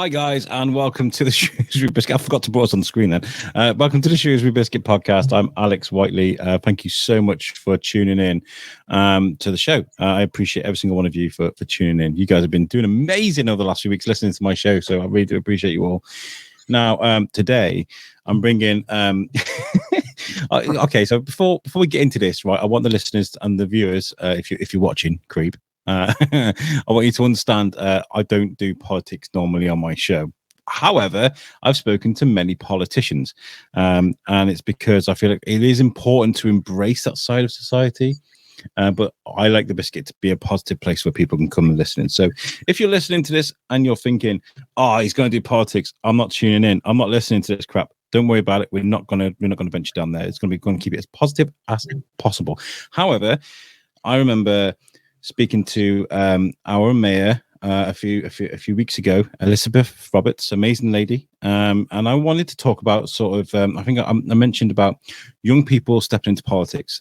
Hi guys, and welcome to the Shrewsbury Biscuit. I forgot to put us on the screen then. Welcome to the Shrewsbury Biscuit podcast. I'm Alex Whiteley. Thank you so much for tuning in to the show. I appreciate every single one of you for tuning in. You guys have been doing amazing over the last few weeks listening to my show, so I really do appreciate you all. Now, today I'm bringing. Okay, so before we get into this, right, I want the listeners and the viewers, if you're watching, creep. I want you to understand I don't do politics normally on my show. However, I've spoken to many politicians, and it's because I feel like it is important to embrace that side of society. But I like the Biscuit to be a positive place where people can come and listen. So if you're listening to this and you're thinking, oh, he's going to do politics, I'm not tuning in, I'm not listening to this crap, don't worry about it. We're not going to venture down there. It's going to keep it as positive as possible. However, I remember speaking to our mayor a few weeks ago, Elizabeth Roberts, amazing lady, and I wanted to talk about sort of I think I mentioned about young people stepping into politics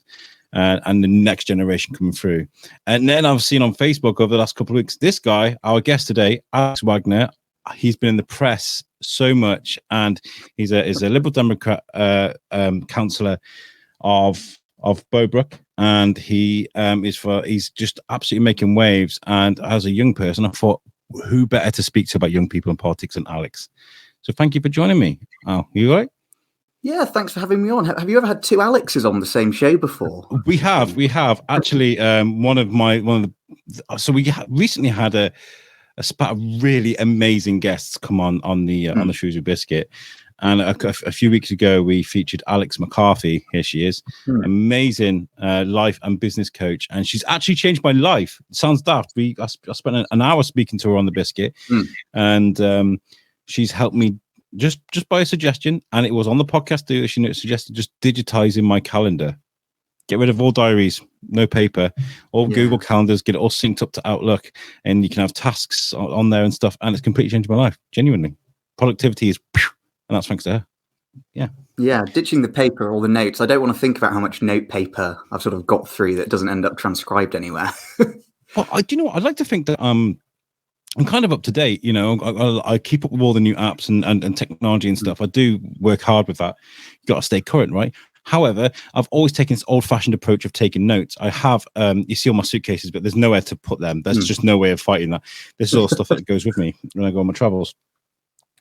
and the next generation coming through. And then I've seen on Facebook over the last couple of weeks, this guy, our guest today, Alex Wagner, he's been in the press so much, and he's a Liberal Democrat counsellor of Bowbrook, and he's just absolutely making waves. And as a young person, I thought, who better to speak to about young people in politics than Alex? So thank you for joining me. Oh, you all right? Yeah, thanks for having me on. Have you ever had two Alexes on the same show before? We have actually. So we recently had a spat of really amazing guests come on the Shrewsbury Biscuit. And a few weeks ago, we featured Alex McCarthy. Here she is, amazing life and business coach, and she's actually changed my life. It sounds daft. I spent an hour speaking to her on the Biscuit, and she's helped me just by a suggestion, and it was on the podcast too. She suggested just digitizing my calendar, get rid of all diaries, no paper, all Google calendars, get it all synced up to Outlook, and you can have tasks on there and stuff. And it's completely changed my life. Genuinely, productivity is. And that's thanks to her. Yeah, ditching the paper or the notes. I don't want to think about how much note paper I've sort of got through that doesn't end up transcribed anywhere. Well, do you know what? I'd like to think that I'm kind of up to date. You know, I keep up with all the new apps and technology and stuff. I do work hard with that. You've got to stay current, right? However, I've always taken this old-fashioned approach of taking notes. I have, you see all my suitcases, but there's nowhere to put them. There's just no way of fighting that. This is all stuff that goes with me when I go on my travels.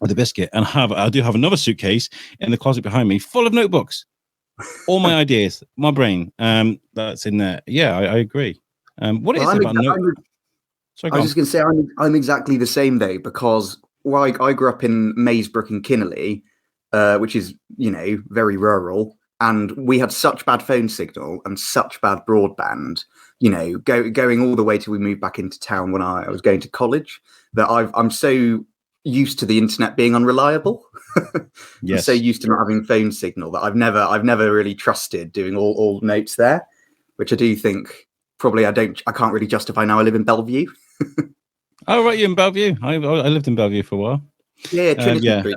With the Biscuit, and I do have another suitcase in the closet behind me full of notebooks, all my ideas, my brain, that's in there. Yeah, I agree. What is it about notes? I was just going to say I'm exactly the same though, because I grew up in Maysbrook and Kinnerley, which is, you know, very rural, and we had such bad phone signal and such bad broadband, you know, going all the way till we moved back into town when I was going to college, that I'm so used to the internet being unreliable. Yes. I'm so used to not having phone signal that I've never really trusted doing all notes there, which I do think probably I can't really justify now. I live in Bellevue. Oh right, you're in Bellevue. I lived in Bellevue for a while. Yeah, Trinity.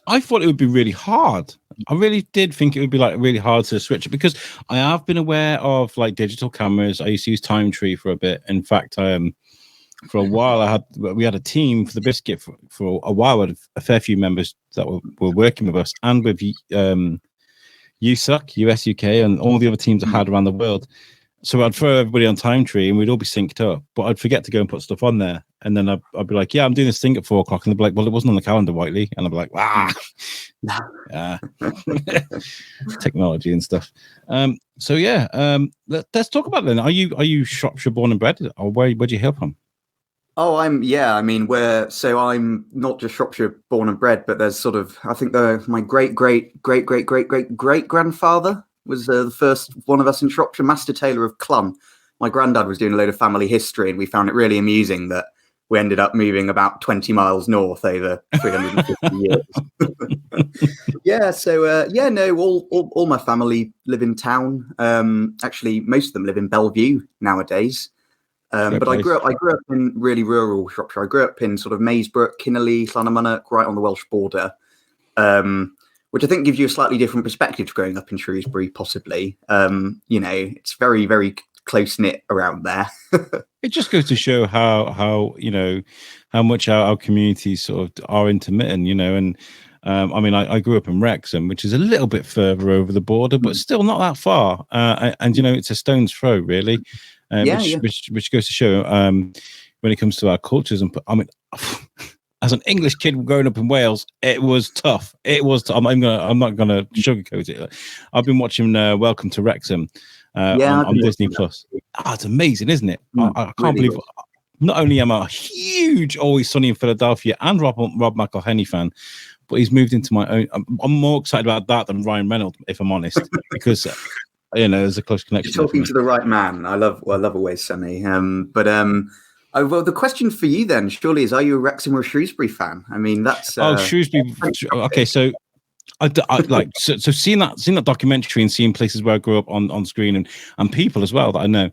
I thought it would be really hard. I really did think it would be like really hard to switch it, because I have been aware of like digital cameras. I used to use Time Tree for a bit. In fact, for a while, we had a team for the Biscuit for a while. We had a fair few members that were working with us, and with USUK, US, UK, and all the other teams I had around the world. So I'd throw everybody on Time Tree, and we'd all be synced up. But I'd forget to go and put stuff on there, and then I'd be like, "Yeah, I'm doing this thing at 4:00," and they'd be like, "Well, it wasn't on the calendar, Whiteley," and I'd be like, technology and stuff. So yeah, let's talk about it then. Are you Shropshire born and bred, or where'd you hail from? Oh, I'm not just Shropshire born and bred, but there's sort of, I think my great grandfather was the first one of us in Shropshire, Master Taylor of Clun. My granddad was doing a load of family history, and we found it really amusing that we ended up moving about 20 miles north over 350 years. All my family live in town. Actually, most of them live in Bellevue nowadays. But I grew up in really rural Shropshire. I grew up in sort of Maysbrook, Kinnerley, Llanymynech, right on the Welsh border, which I think gives you a slightly different perspective to growing up in Shrewsbury, possibly. You know, it's very, very close knit around there. It just goes to show how how much our communities sort of are intermittent, and I mean, I grew up in Wrexham, which is a little bit further over the border, but still not that far. And it's a stone's throw, really. Which goes to show when it comes to our cultures. And I mean, as an English kid growing up in Wales, it was tough. I'm not gonna sugarcoat it. I've been watching Welcome to Wrexham on Disney Plus. It's amazing, isn't it? I can't believe. Not only am I a huge Always Sunny in Philadelphia and Rob McElhenney fan, but he's moved into my own. I'm more excited about that than Ryan Reynolds, if I'm honest, because there's a close connection. You're talking to the right man. I love Always Sunny. Well, the question for you then, surely, is: are you a Wrexham or a Shrewsbury fan? I mean, that's Shrewsbury. Okay, so I like so seeing that documentary and seeing places where I grew up on screen and people as well that I know.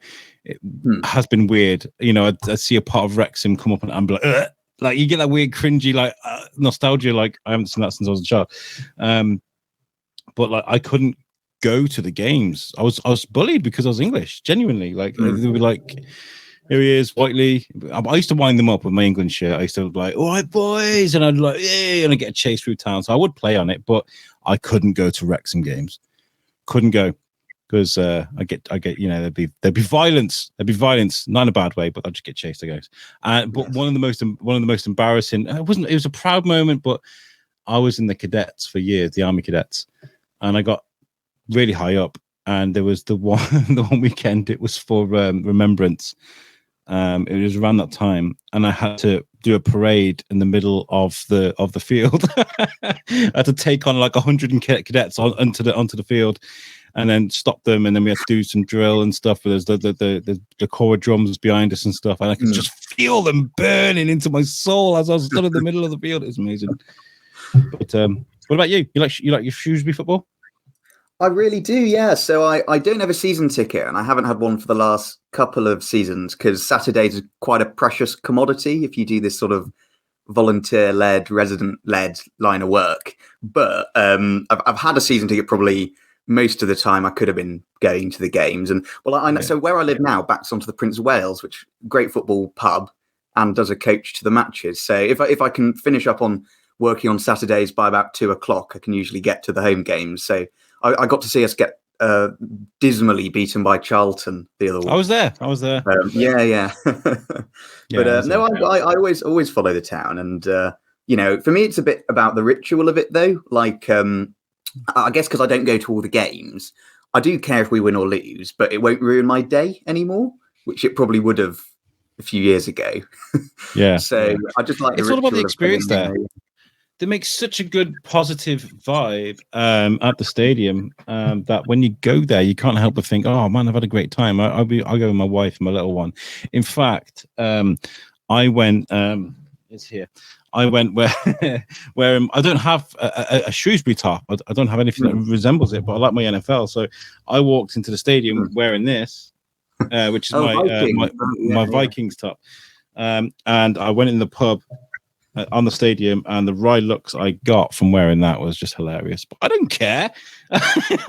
It has been weird. I'd see a part of Wrexham come up and I'm like, ugh! Like you get that weird cringy nostalgia. Like I haven't seen that since I was a child. But like I couldn't go to the games. I was bullied because I was English. Genuinely, like they were like, here he is, Whiteley. I used to wind them up with my England shirt. I used to be like, all right, boys, and I'd like, yeah, and I'd get a chase through town. So I would play on it, but I couldn't go to Wrexham games. Couldn't go. Because I get there'd be violence, not in a bad way, but I'd just get chased, I guess. But one of the most embarrassing. It was a proud moment, but I was in the cadets for years, the Army cadets, and I got really high up. And there was the one weekend. It was for remembrance. It was around that time, and I had to do a parade in the middle of the field. I had to take on like 100 cadets onto the field. And then stop them, and then we had to do some drill and stuff. But there's the corps drums behind us and stuff, and I could just feel them burning into my soul as I was stood in the middle of the field. It's amazing. But what about you? You like your Shrewsbury football? I really do, yeah. So I don't have a season ticket, and I haven't had one for the last couple of seasons because Saturdays are quite a precious commodity if you do this sort of volunteer-led, resident-led line of work. But I've had a season ticket probably. Most of the time I could have been going to the games. And I know, so where I live now backs onto the Prince of Wales, which great football pub, and does a coach to the matches. So if I can finish up on working on Saturdays by about 2:00, I can usually get to the home games. So I got to see us get dismally beaten by Charlton the other week. I was there. Yeah. But no, I always follow the town. And, for me, it's a bit about the ritual of it, though. Like, I guess because I don't go to all the games, I do care if we win or lose, but it won't ruin my day anymore, which it probably would have a few years ago. Yeah. So I just like it's all about the experience there. They make such a good positive vibe at the stadium that when you go there, you can't help but think, "Oh man, I've had a great time." I'll go with my wife and my little one. In fact, I went. It's here. I went where I don't have a Shrewsbury top. I don't have anything that resembles it, but I like my NFL. So I walked into the stadium wearing this, which is my Vikings top. And I went in the pub on the stadium, and the wry looks I got from wearing that was just hilarious. But I don't care.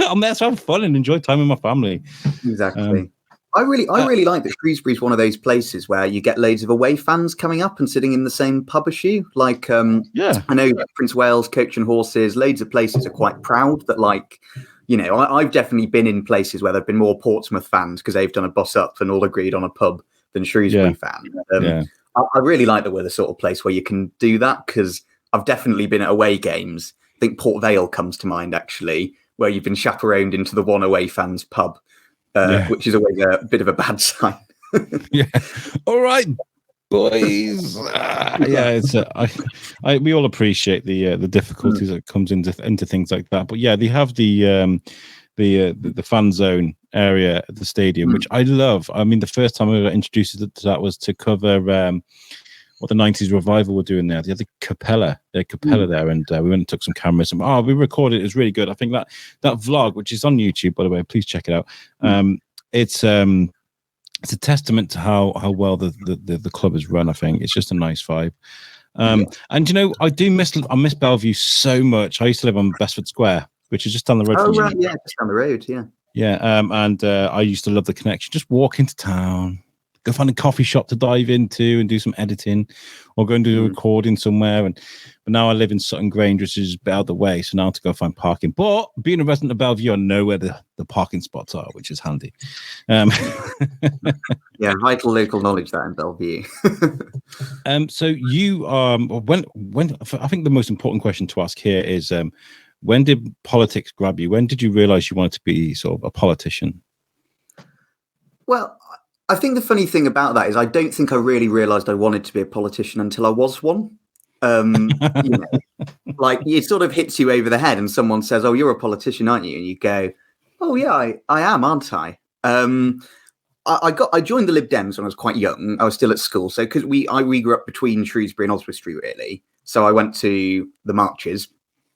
I'm there to have fun and enjoy time with my family. Exactly. I really like that Shrewsbury is one of those places where you get loads of away fans coming up and sitting in the same pub as you. Like, I know Prince Wales, Coach and Horses, loads of places are quite proud that, like, I've definitely been in places where there have been more Portsmouth fans because they've done a bus up and all agreed on a pub than Shrewsbury fans. I really like that we're the sort of place where you can do that because I've definitely been at away games. I think Port Vale comes to mind, actually, where you've been chaperoned into the one away fans pub. Which is always a bit of a bad sign. All right, boys. It's we all appreciate the difficulties that comes into things like that. But yeah, they have the fan zone area at the stadium, which I love. I mean, the first time I got introduced to that was to cover what the 90s revival were doing there. They had the Capella there, and we went and took some cameras. And we recorded it. It was really good. I think that vlog, which is on YouTube, by the way, please check it out. It's a testament to how well the club is run. I think it's just a nice vibe. And I miss Bellevue so much. I used to live on Bestford Square, which is just down the road. Oh, right, yeah, just down the road, yeah. Yeah, and I used to love the connection. Just walk into town, go find a coffee shop to dive into and do some editing, or go and do a recording somewhere. But now I live in Sutton Grange, which is a bit out of the way, so now I have to go find parking. But being a resident of Bellevue, I know where the parking spots are, which is handy. Yeah, vital local knowledge that in Bellevue. So you when I think the most important question to ask here is when did politics grab you? When did you realize you wanted to be sort of a politician? Well, I think the funny thing about that is I don't think I really realized I wanted to be a politician until I was one. Like it sort of hits you over the head and someone says, "Oh, you're a politician, aren't you?" And you go, "Oh yeah, I am, aren't I?" I joined the Lib Dems when I was quite young. I was still at school, so because we grew up between Shrewsbury and Oswestry, really. So I went to the marches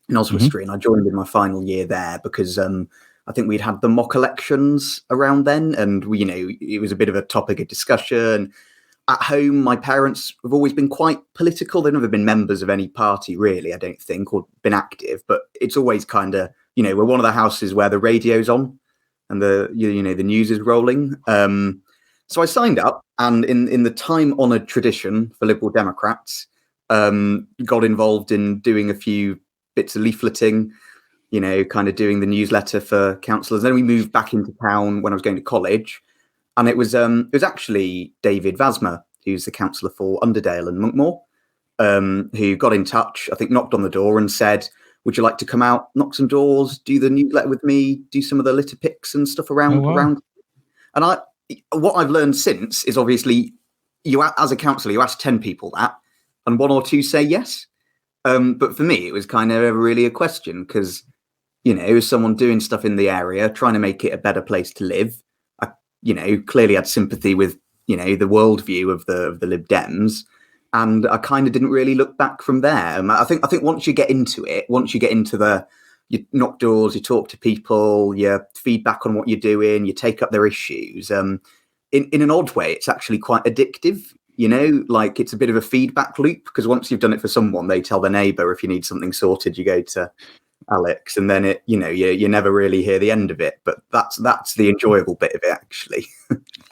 in Oswestry, and I joined in my final year there because I think we'd had the mock elections around then, and it was a bit of a topic of discussion. At home, my parents have always been quite political. They've never been members of any party, really, I don't think, or been active. But it's always kind of, we're one of the houses where the radio's on and the news is rolling. So I signed up, and in the time-honoured tradition for Liberal Democrats, got involved in doing a few bits of leafleting, kind of doing the newsletter for councillors. Then we moved back into town when I was going to college, and it was actually David Vasmer, who's the councillor for Underdale and Monkmore, who got in touch, I think knocked on the door and said, "Would you like to come out, knock some doors, do the newsletter with me, do some of the litter picks and stuff around?" And what I've learned since is obviously as a councillor, you ask 10 people that, and 1 or 2 say yes. But for me, it was kind of really a question because, it was someone doing stuff in the area, trying to make it a better place to live. I, clearly had sympathy with, the worldview of the Lib Dems. And I kind of didn't really look back from there. I think once you get into it, you knock doors, you talk to people, you feedback on what you're doing, you take up their issues. In an odd way, it's actually quite addictive. Like it's a bit of a feedback loop because once you've done it for someone, they tell their neighbour. If you need something sorted, you go to Alex, and then you never really hear the end of it. But that's the enjoyable bit of it, actually.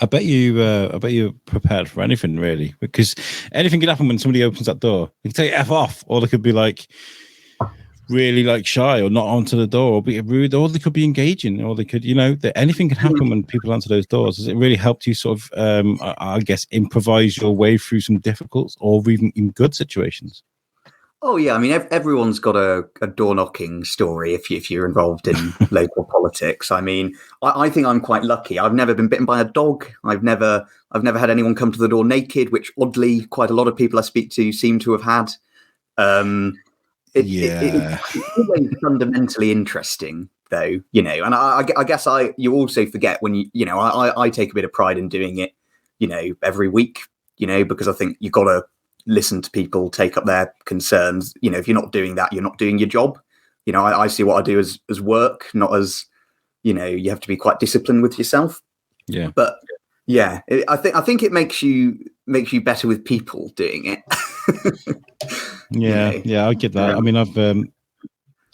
I bet you're prepared for anything, really, because anything could happen when somebody opens that door. They could take F off, or they could be like really like shy or not onto the door or be rude, or they could be engaging, or they could, anything can happen when people answer those doors. Has it really helped you sort of, I guess, improvise your way through some difficult or even in good situations? Oh yeah, I mean everyone's got a door knocking story if you're involved in local politics. I mean, I think I'm quite lucky. I've never been bitten by a dog. I've never had anyone come to the door naked, which oddly quite a lot of people I speak to seem to have had. It's always fundamentally interesting, though, and I guess you also forget when I take a bit of pride in doing it, every week, because I think you've got to listen to people, take up their concerns. If you're not doing that, you're not doing your job. I see what I do as work, not as, you have to be quite disciplined with yourself. Yeah. But yeah, I think it makes you better with people doing it. Yeah, I get that. I mean,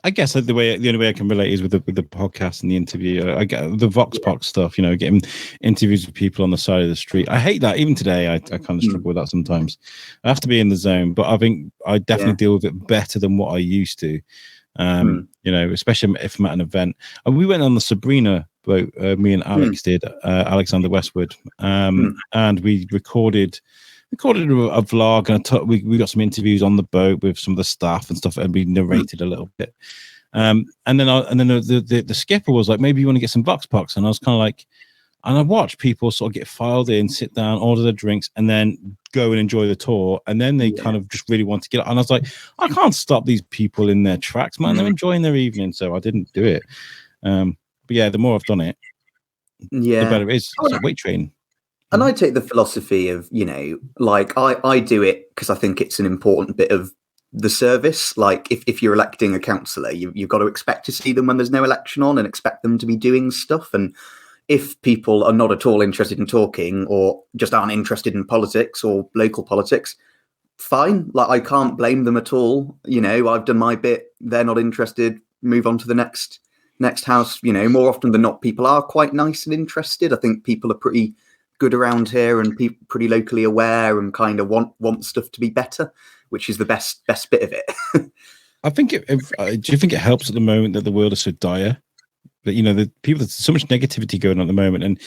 I guess the only way I can relate is with the podcast and the interview. I get the Vox Pop stuff, getting interviews with people on the side of the street. I hate that. Even today, I kind of struggle with that sometimes. I have to be in the zone, but I think I definitely deal with it better than what I used to. Especially if I'm at an event. And we went on the Sabrina boat. Me and Alex did, Alexander Westwood, and we recorded a vlog, and we got some interviews on the boat with some of the staff and stuff, and we narrated a little bit. And then the skipper was like, maybe you want to get some Vox Pops, and I was kind of like, and I watched people sort of get filed in, sit down, order their drinks, and then go and enjoy the tour, and then they kind of just really want to get up. And I was like, I can't stop these people in their tracks, man. They're enjoying their evening, so I didn't do it. But yeah, the more I've done it, the better it is. It's like weight training. And I take the philosophy of, like I do it because I think it's an important bit of the service. Like if you're electing a councillor, you've got to expect to see them when there's no election on and expect them to be doing stuff. And if people are not at all interested in talking or just aren't interested in politics or local politics, fine. Like I can't blame them at all. I've done my bit. They're not interested. Move on to the next next house. More often than not, people are quite nice and interested. I think people are pretty good around here and pretty locally aware and kind of want stuff to be better, which is the best bit of it. I think do you think it helps at the moment that the world is so dire? That the people, there's so much negativity going on at the moment, and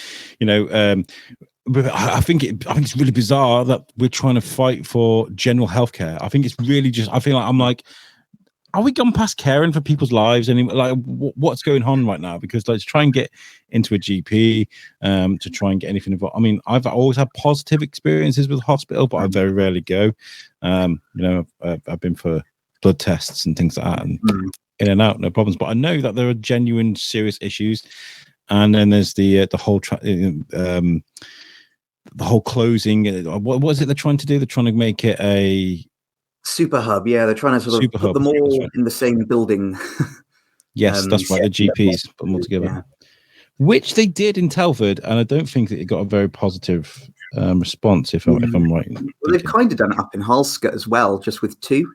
but I think it's really bizarre that we're trying to fight for general healthcare. I think it's really just. I feel like I'm like, are we gone past caring for people's lives? And like, what's going on right now? Because let's try and get into a GP to try and get anything involved. I mean, I've always had positive experiences with the hospital, but I very rarely go. I've been for blood tests and things like that, and in and out, no problems. But I know that there are genuine, serious issues. And then there's the whole closing. What is it they're trying to do? They're trying to make it a super hub. Yeah, they're trying to sort of put them all in the same building. Yes, that's right. The GPs put them all together, which they did in Telford, and I don't think that it got a very positive response. If I'm right, well, they've kind of done it up in Halscott as well, just with 2.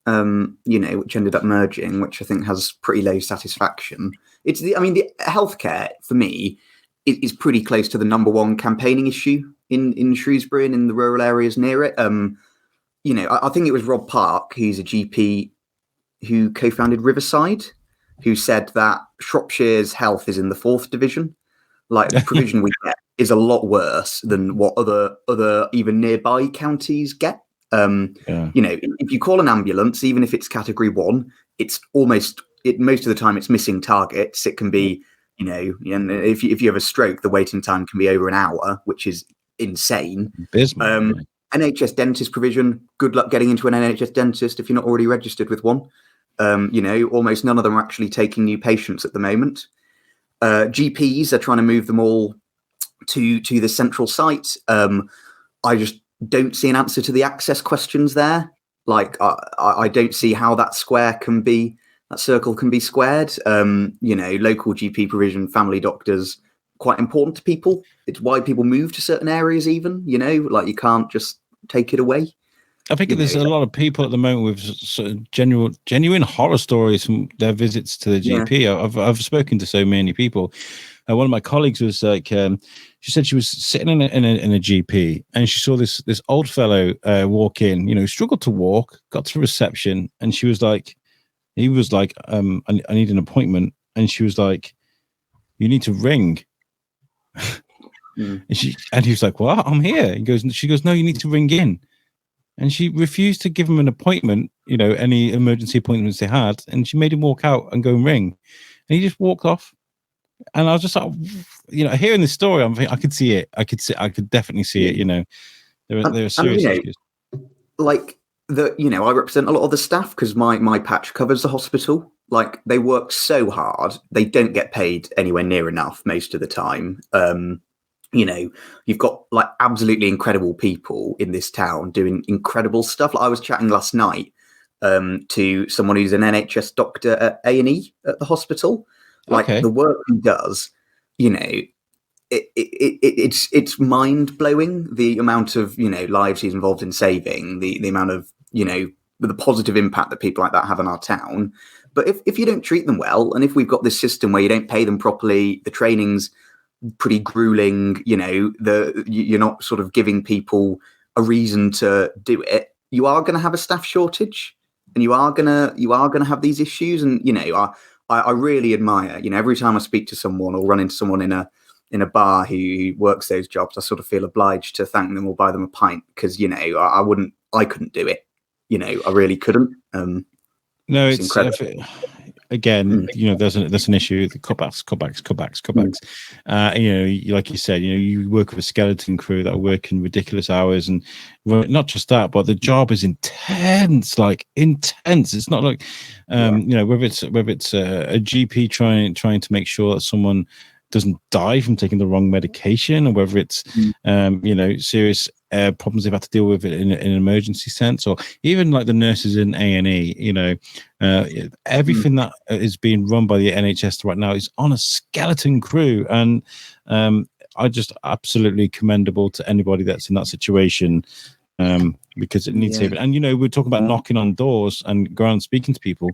Which ended up merging, which I think has pretty low satisfaction. The healthcare for me is pretty close to the number one campaigning issue in Shrewsbury and in the rural areas near it. I think it was Rob Park, who's a GP who co-founded Riverside, who said that Shropshire's health is in the 4th division. Like the provision we get is a lot worse than what other even nearby counties get. If you call an ambulance, even if it's category 1, it's most of the time it's missing targets. It can be, and if you have a stroke, the waiting time can be over an hour, which is insane. NHS dentist provision, good luck getting into an NHS dentist if you're not already registered with one. Almost none of them are actually taking new patients at the moment. GPs are trying to move them all to the central site. I just don't see an answer to the access questions there. Like I don't see how that circle can be squared. Local GP provision, family doctors, quite important to people. It's why people move to certain areas even, like you can't just take it away. I think there's a lot of people at the moment with sort of genuine horror stories from their visits to the GP. I've spoken to so many people. One of my colleagues was like, she said she was sitting in a GP and she saw this old fellow walk in, struggled to walk, got to reception, and he was like, I need an appointment. And she was like, you need to ring. And he was like, well, I'm here. She goes, no, you need to ring in. And she refused to give him an appointment, any emergency appointments they had. And she made him walk out and go and ring. And he just walked off. And I was just like, hearing this story, I'm thinking, I could see it. I could definitely see it. There are serious issues. Like I represent a lot of the staff because my patch covers the hospital. Like they work so hard, they don't get paid anywhere near enough most of the time. You've got like absolutely incredible people in this town doing incredible stuff. Like I was chatting last night to someone who's an NHS doctor at A&E at the hospital. Like the work he does, it's mind blowing. The amount of lives he's involved in saving, the amount of the positive impact that people like that have on our town. But if you don't treat them well, and if we've got this system where you don't pay them properly, the training's pretty grueling, you're not sort of giving people a reason to do it, you are going to have a staff shortage, and you are going to have these issues. And I really admire, every time I speak to someone or run into someone in a bar who works those jobs, I sort of feel obliged to thank them or buy them a pint because I couldn't do it. I really couldn't. No, it's incredible. Again, there's an issue. The cutbacks. Like you said, you work with a skeleton crew that are working ridiculous hours, and not just that, but the job is intense. Like intense. It's not like, whether it's a GP trying to make sure that someone doesn't die from taking the wrong medication, or whether it's serious problems they've had to deal with it in an emergency sense, or even like the nurses in A&E. Everything that is being run by the NHS right now is on a skeleton crew, and I just absolutely commendable to anybody that's in that situation. because it needs saving. And we're talking about knocking on doors and going and speaking to people.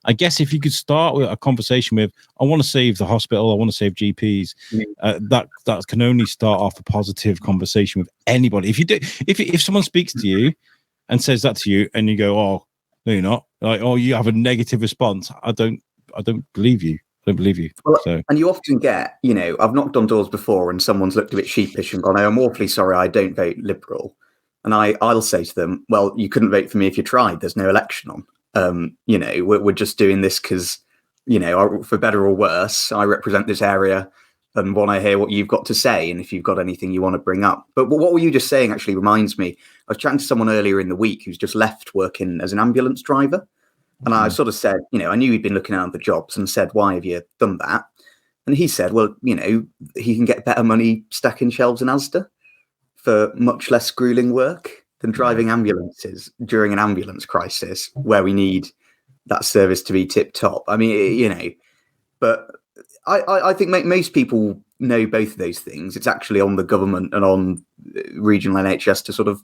I guess if you could start with a conversation with, I want to save the hospital, I want to save GPs, that can only start off a positive conversation with anybody. If someone speaks to you and says that to you, and you go, "Oh, no, you're not," like, "Oh, you have a negative response," I don't believe you. I don't believe you. Well, and you often get, I've knocked on doors before and someone's looked a bit sheepish and gone, "I'm awfully sorry, I don't vote Liberal." And I'll say to them, "Well, you couldn't vote for me if you tried. There's no election on. We're just doing this because, for better or worse, I represent this area and want to hear what you've got to say. And if you've got anything you want to bring up." But what were you just saying actually reminds me. I was chatting to someone earlier in the week who's just left working as an ambulance driver. And I sort of said, I knew he'd been looking around for jobs, and said, "Why have you done that?" And he said, "Well, he can get better money stacking shelves in Asda for much less grueling work than driving ambulances during an ambulance crisis where we need that service to be tip top." I mean, but I think most people know both of those things. It's actually on the government and on regional NHS to sort of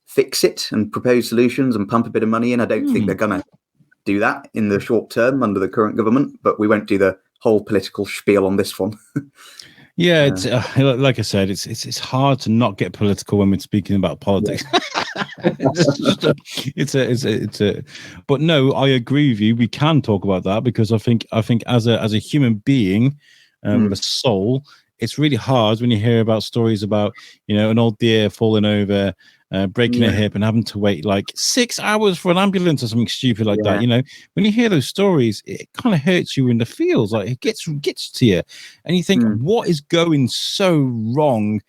fix it and propose solutions and pump a bit of money in. I don't think they're going to do that in the short term under the current government, but we won't do the whole political spiel on this one. Yeah, it's like I said, it's hard to not get political when we're speaking about politics. But no, I agree with you. We can talk about that because I think as a human being with a soul, it's really hard when you hear about stories about an old deer falling over, breaking a hip, and having to wait like 6 hours for an ambulance or something stupid like that. When you hear those stories, it kind of hurts you in the feels. Like it gets to you, and you think, what is going so wrong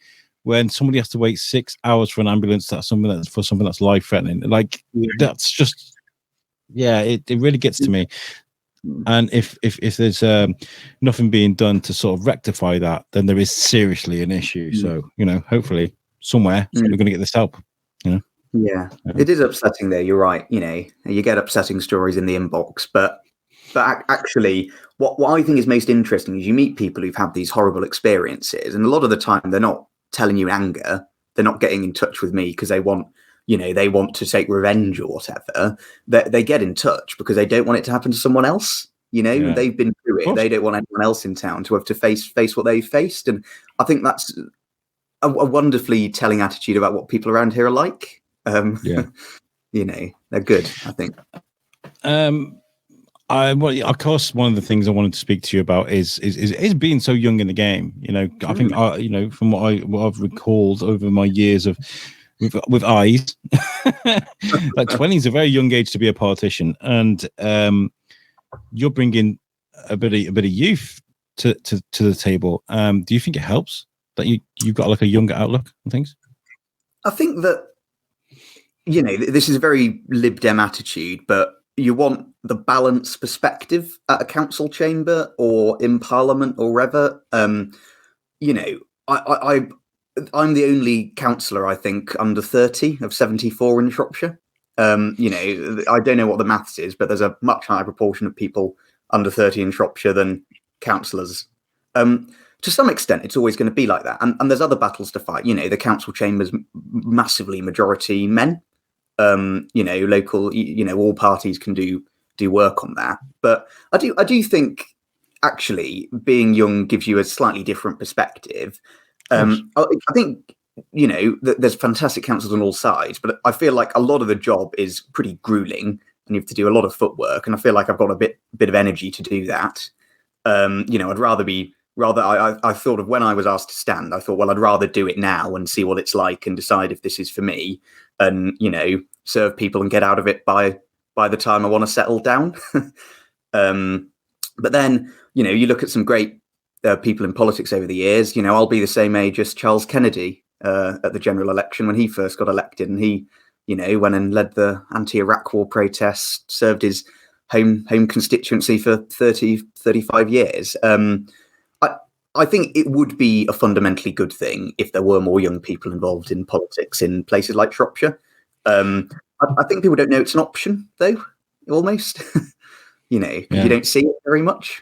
when somebody has to wait 6 hours for an ambulance? That's something that's life threatening. Like that's just, it really gets to me. And if there's nothing being done to sort of rectify that, then there is seriously an issue. So hopefully somewhere we're going to get this help. Yeah, it is upsetting though. You're right. You get upsetting stories in the inbox, but actually, what I think is most interesting is you meet people who've had these horrible experiences, and a lot of the time they're not telling you anger. They're not getting in touch with me because they want, they want to take revenge or whatever. They get in touch because they don't want it to happen to someone else. They've been through it. They don't want anyone else in town to have to face what they've faced, and I think that's a wonderfully telling attitude about what people around here are like. They're good, I think. Of course, one of the things I wanted to speak to you about is being so young in the game. I think from what I've recalled over my years of with eyes, like 20 is a very young age to be a politician, and you're bringing a bit of youth to the table. Do you think it helps that you've got like a younger outlook on things? I think that this is a very Lib Dem attitude, but you want the balanced perspective at a council chamber or in Parliament or wherever. I'm the only councillor, I think, under 30 of 74 in Shropshire. I don't know what the maths is, but there's a much higher proportion of people under 30 in Shropshire than councillors. To some extent, it's always going to be like that. And there's other battles to fight. The council chamber's massively majority men. Local, all parties can do work on that. But I do think actually being young gives you a slightly different perspective. I think, there's fantastic councils on all sides, but I feel like a lot of the job is pretty grueling and you have to do a lot of footwork. And I feel like I've got a bit of energy to do that. I'd rather I thought of when I was asked to stand, I thought, well, I'd rather do it now and see what it's like and decide if this is for me and, serve people and get out of it by the time I want to settle down. But then, you look at some great people in politics over the years. I'll be the same age as Charles Kennedy at the general election when he first got elected, and he, went and led the anti-Iraq war protests, served his home constituency for 35 years. I think it would be a fundamentally good thing if there were more young people involved in politics in places like Shropshire. I think people don't know it's an option, though, almost. You don't see it very much.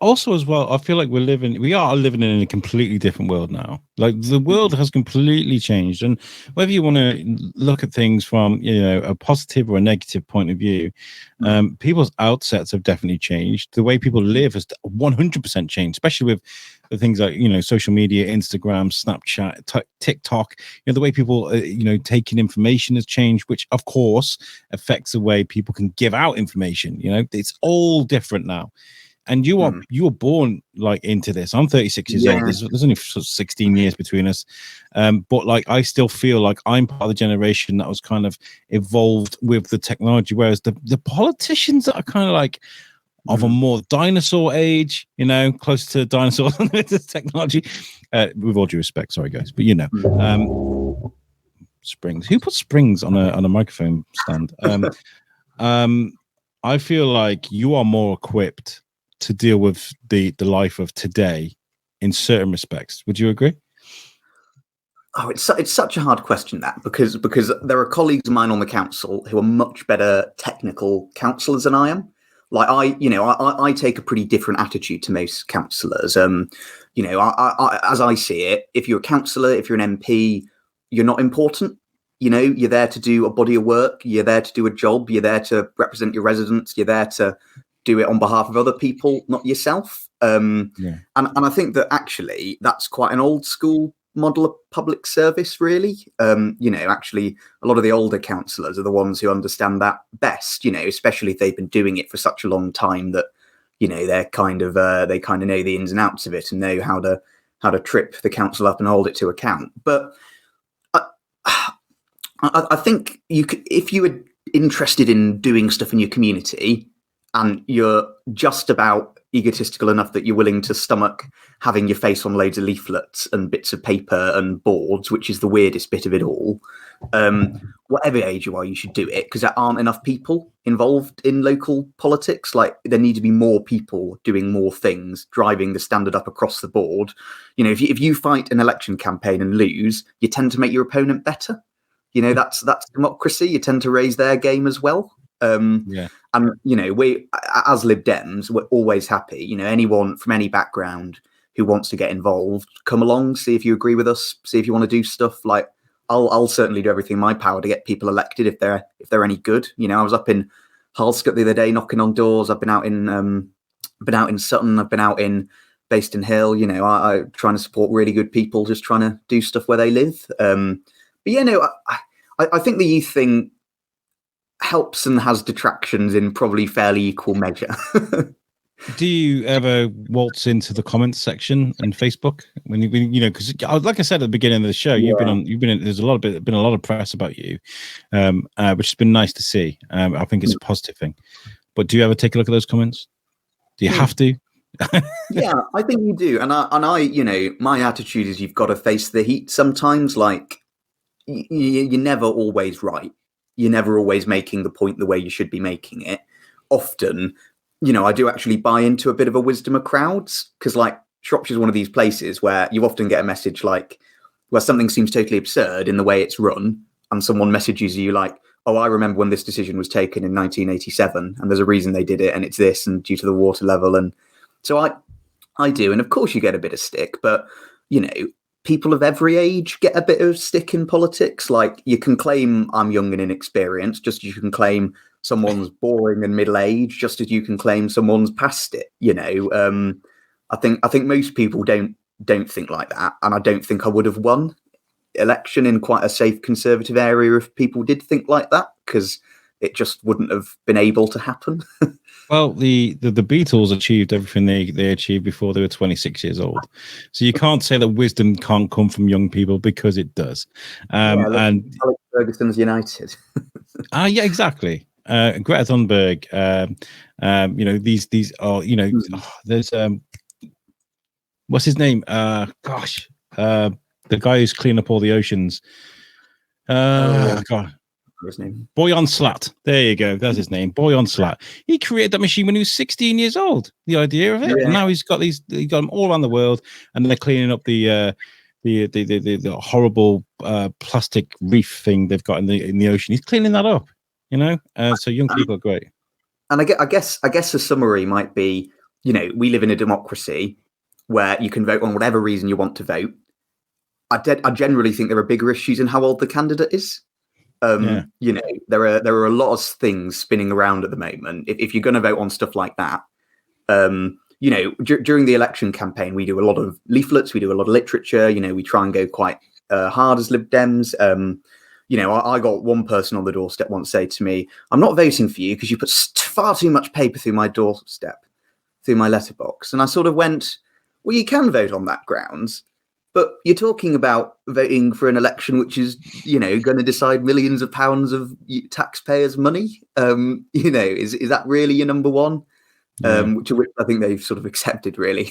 Also, as well, I feel like we are living in a completely different world now. Like the world has completely changed, and whether you want to look at things from a positive or a negative point of view, people's outsets have definitely changed. The way people live has 100% changed, especially with the things like social media, Instagram, Snapchat, TikTok. The way people taking information has changed, which of course affects the way people can give out information. It's all different now. And you were born like into this. I'm 36 years old. There's only 16 years between us, but like I still feel like I'm part of the generation that was kind of evolved with the technology, whereas the politicians that are kind of like of a more dinosaur age, closer to dinosaurs than this technology. With all due respect, sorry guys, but springs. Who put springs on a microphone stand? I feel like you are more equipped to deal with the life of today in certain respects. Would you agree? Oh, it's such a hard question, that, because there are colleagues of mine on the council who are much better technical councillors than I am. Like I take a pretty different attitude to most councillors. I, as I see it, if you're a councillor, if you're an MP, you're not important. You're there to do a body of work. You're there to do a job. You're there to represent your residents. You're there to do it on behalf of other people, not yourself. And I think that actually that's quite an old school model of public service, really. Actually, a lot of the older councillors are the ones who understand that best, especially if they've been doing it for such a long time that, they're kind of they kind of know the ins and outs of it and know how to trip the council up and hold it to account. But I think if you were interested in doing stuff in your community, and you're just about egotistical enough that you're willing to stomach having your face on loads of leaflets and bits of paper and boards, which is the weirdest bit of it all, whatever age you are, you should do it, because there aren't enough people involved in local politics. Like, there need to be more people doing more things, driving the standard up across the board. If you fight an election campaign and lose, you tend to make your opponent better. That's democracy. You tend to raise their game as well. And we, as Lib Dems, we're always happy. Anyone from any background who wants to get involved, come along, see if you agree with us, see if you want to do stuff. Like, I'll certainly do everything in my power to get people elected if they're any good. I was up in Harlescott the other day knocking on doors. I've been out in Sutton. I've been out in Baston Hill. I trying to support really good people, just trying to do stuff where they live. I think the youth thing helps and has detractions in probably fairly equal measure. Do you ever waltz into the comments section on Facebook when because like I said at the beginning of the show, you've been there's been a lot of press about you, which has been nice to see. I think it's a positive thing. But do you ever take a look at those comments? Do you have to? Yeah, I think you do. And I my attitude is you've got to face the heat sometimes. Like, you're never always right. You're never always making the point the way you should be making it. Often, I do actually buy into a bit of a wisdom of crowds, because like Shropshire is one of these places where you often get a message like, where something seems totally absurd in the way it's run, and someone messages you like, oh, I remember when this decision was taken in 1987 and there's a reason they did it, and it's this, and due to the water level. And so I do. And of course you get a bit of stick, but people of every age get a bit of stick in politics. Like, you can claim I'm young and inexperienced, just as you can claim someone's boring and middle-aged, just as you can claim someone's past it. I think most people don't think like that, and I don't think I would have won election in quite a safe conservative area if people did think like that, because it just wouldn't have been able to happen. Well, the Beatles achieved everything they achieved before they were 26 years old. So you can't say that wisdom can't come from young people, because it does. And Alex Ferguson's United. Yeah, exactly. Greta Thunberg. These are there's what's his name? The guy who's cleaning up all the oceans. God. His name. Boyan Slat. There you go. That's his name. Boyan Slat. He created that machine when he was 16 years old. The idea of it. Yeah. And now he got them all around the world, and they're cleaning up the horrible plastic reef thing they've got in the ocean. He's cleaning that up. So young people are great. And I guess a summary might be, we live in a democracy where you can vote on whatever reason you want to vote. I generally think there are bigger issues in how old the candidate is. There are a lot of things spinning around at the moment. If you're going to vote on stuff like that, during the election campaign, we do a lot of leaflets, we do a lot of literature. We try and go quite hard as Lib Dems. I got one person on the doorstep once say to me, "I'm not voting for you because you put far too much paper through my doorstep, through my letterbox." And I sort of went, "Well, you can vote on that grounds, but you're talking about voting for an election which is, going to decide millions of pounds of taxpayers' money. Is that really your number one?" Which I think they've sort of accepted, really.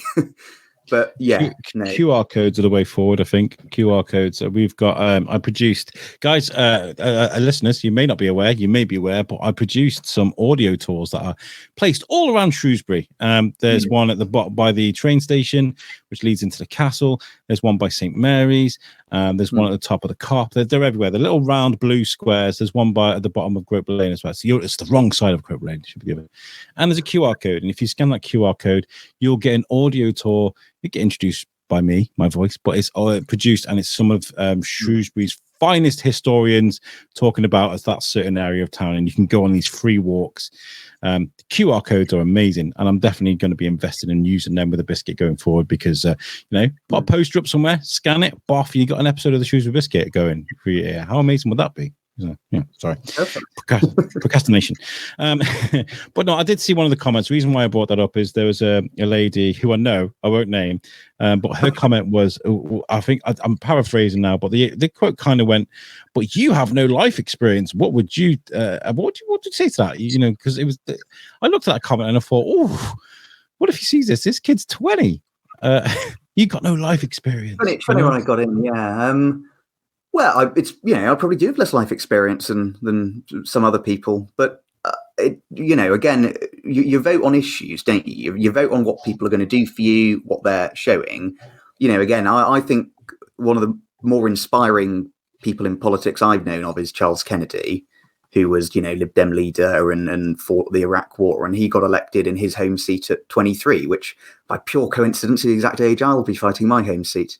But QR codes are the way forward. I think QR codes. We've got. I produced, guys, listeners. You may not be aware. You may be aware, but I produced some audio tours that are placed all around Shrewsbury. There's one at the bottom by the train station, which leads into the castle. There's one by St Mary's. There's one at the top of the Cop. They're everywhere. The little round blue squares. There's one at the bottom of Grope Lane as well. So it's the wrong side of Grope Lane. Should be given. And there's a QR code. And if you scan that QR code, you'll get an audio tour. You get introduced by me, my voice, but it's all produced, and it's some of Shrewsbury's finest historians talking about that certain area of town. And you can go on these free walks. QR codes are amazing, and I'm definitely going to be invested in using them with a biscuit going forward because put a poster up somewhere, scan it, boff, you got an episode of the Shrewsbury Biscuit going for you. Yeah, how amazing would that be? Sorry, procrastination. But no, I did see one of the comments. The reason why I brought that up is there was a lady who I won't name, but her comment was, I think I'm paraphrasing now, but the quote kind of went, "But you have no life experience. What would you what would you say to that?" Because it was, I looked at that comment and I thought, "Oh, what if he sees this? This kid's 20. You got no life experience." Funny when I got in, yeah. Well, I probably do have less life experience than some other people, but again, you vote on issues, don't you? You vote on what people are going to do for you, what they're showing. Again, I think one of the more inspiring people in politics I've known of is Charles Kennedy, who was, Lib Dem leader and fought the Iraq War, and he got elected in his home seat at 23, which by pure coincidence is the exact age I'll be fighting my home seat.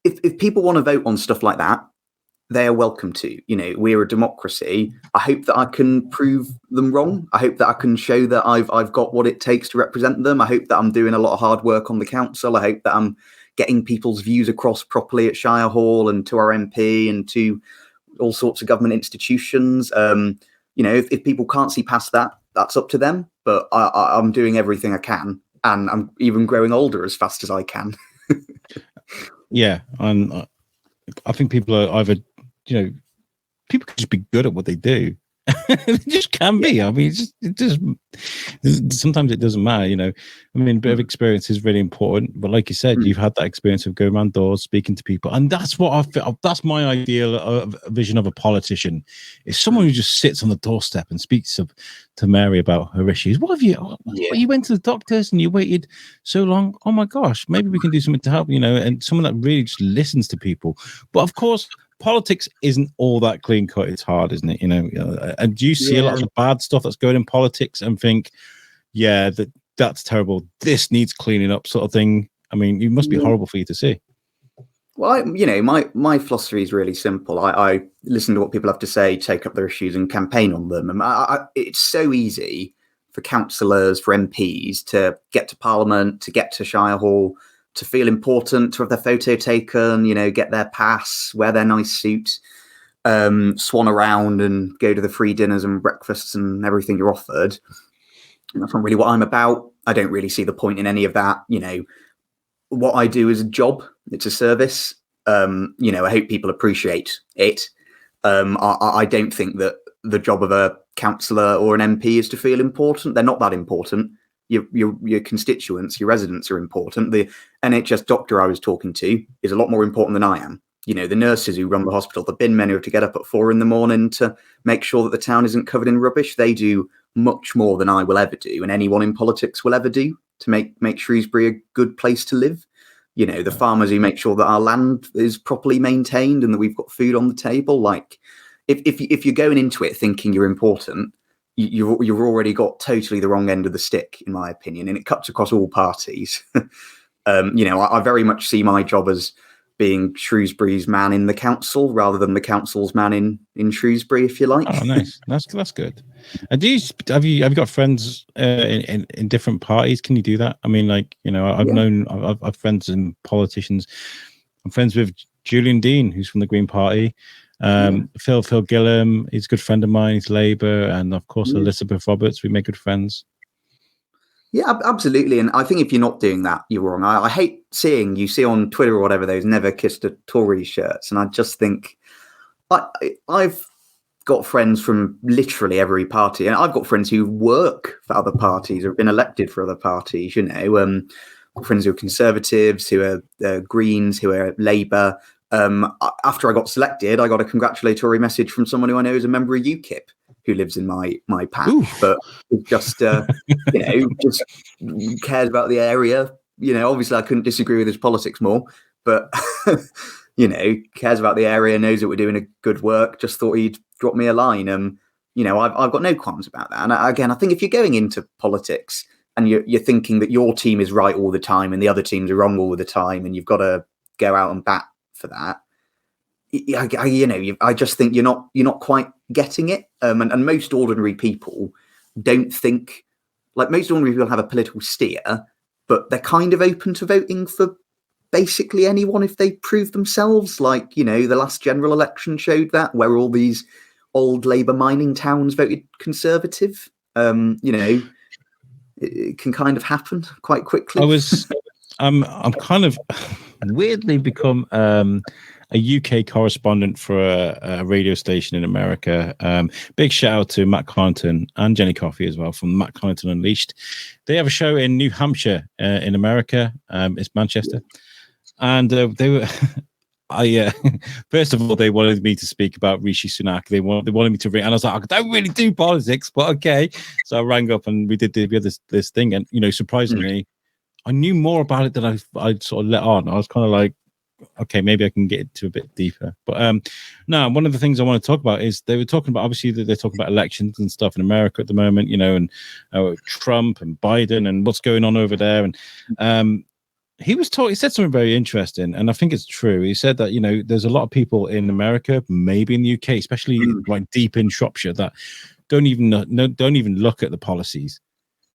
If people want to vote on stuff like that, they are welcome to. We're a democracy. I hope that I can prove them wrong. I hope that I can show that I've got what it takes to represent them. I hope that I'm doing a lot of hard work on the council. I hope that I'm getting people's views across properly at Shire Hall and to our MP and to all sorts of government institutions. If people can't see past that, that's up to them. But I'm doing everything I can, and I'm even growing older as fast as I can. Yeah, and I think people are either, people can just be good at what they do. They just can be. I mean, it just sometimes it doesn't matter. I mean, a bit of experience is really important. But like you said, you've had that experience of going around doors, speaking to people, and that's what I feel. That's my ideal vision of a politician: is someone who just sits on the doorstep and speaks to Mary about her issues. What have you? You went to the doctors and you waited so long. Oh my gosh, maybe we can do something to help. And someone that really just listens to people. But of course, politics isn't all that clean cut. It's hard, isn't it? And do you see a lot of the bad stuff that's going in politics and think, yeah, that's terrible, this needs cleaning up, sort of thing? I mean, it must be horrible for you to see. Well, my philosophy is really simple. I listen to what people have to say, take up their issues and campaign on them. And it's so easy for councillors, for MPs to get to Parliament, to get to Shire Hall, to feel important, to have their photo taken, get their pass, wear their nice suit, swan around and go to the free dinners and breakfasts and everything you're offered. And that's not really what I'm about. I don't really see the point in any of that. What I do is a job. It's a service. I hope people appreciate it. I don't think that the job of a councillor or an MP is to feel important. They're not that important. Your constituents, your residents are important. The NHS doctor I was talking to is a lot more important than I am. The nurses who run the hospital, the bin men who have to get up at 4 a.m. to make sure that the town isn't covered in rubbish, they do much more than I will ever do, and anyone in politics will ever do, to make Shrewsbury a good place to live. The farmers who make sure that our land is properly maintained and that we've got food on the table. Like, if you're going into it thinking you're important, you've already got totally the wrong end of the stick, in my opinion, and it cuts across all parties. I very much see my job as being Shrewsbury's man in the council rather than the council's man in Shrewsbury, if you like. Oh, nice. That's good. And have you got friends in different parties? Can you do that? I mean, like, I've friends and politicians. I'm friends with Julian Dean, who's from the Green Party. Phil Gillam, he's a good friend of mine. He's Labour, and of course Elizabeth Roberts. We make good friends. Yeah, absolutely. And I think if you're not doing that, you're wrong. I hate seeing you see on Twitter or whatever those never kissed a Tory shirts. And I just think I've got friends from literally every party. And I've got friends who work for other parties or have been elected for other parties, got friends who are Conservatives, who are Greens, who are Labour. After I got selected, I got a congratulatory message from someone who I know is a member of UKIP, who lives in my patch. Oof. But just just cares about the area. Obviously I couldn't disagree with his politics more, but cares about the area, knows that we're doing a good work. Just thought he'd drop me a line. I've got no qualms about that. And again, I think if you're going into politics and you're thinking that your team is right all the time and the other teams are wrong all the time, and you've got to go out and bat for that, I just think you're not quite getting it. And most ordinary people don't think, like, most ordinary people have a political steer, but they're kind of open to voting for basically anyone if they prove themselves. Like, the last general election showed that, where all these old Labour mining towns voted Conservative. It can kind of happen quite quickly. I'm kind of weirdly become a UK correspondent for a radio station in America. Big shout out to Matt Connaughton and Jenny Coffey as well from Matt Connaughton Unleashed. They have a show in New Hampshire in America. It's Manchester. And they were... first of all, they wanted me to speak about Rishi Sunak. They wanted me to ring, and I was like, I don't really do politics, but okay. So I rang up and we did this thing, and surprisingly, I knew more about it than I'd sort of let on. I was kind of like, okay, maybe I can get into a bit deeper. But no, one of the things I want to talk about is they were talking about, obviously, they're talking about elections and stuff in America at the moment, and Trump and Biden and what's going on over there, and he said something very interesting, and I think it's true. He said that, there's a lot of people in America, maybe in the UK, especially like deep in Shropshire, that don't even look at the policies.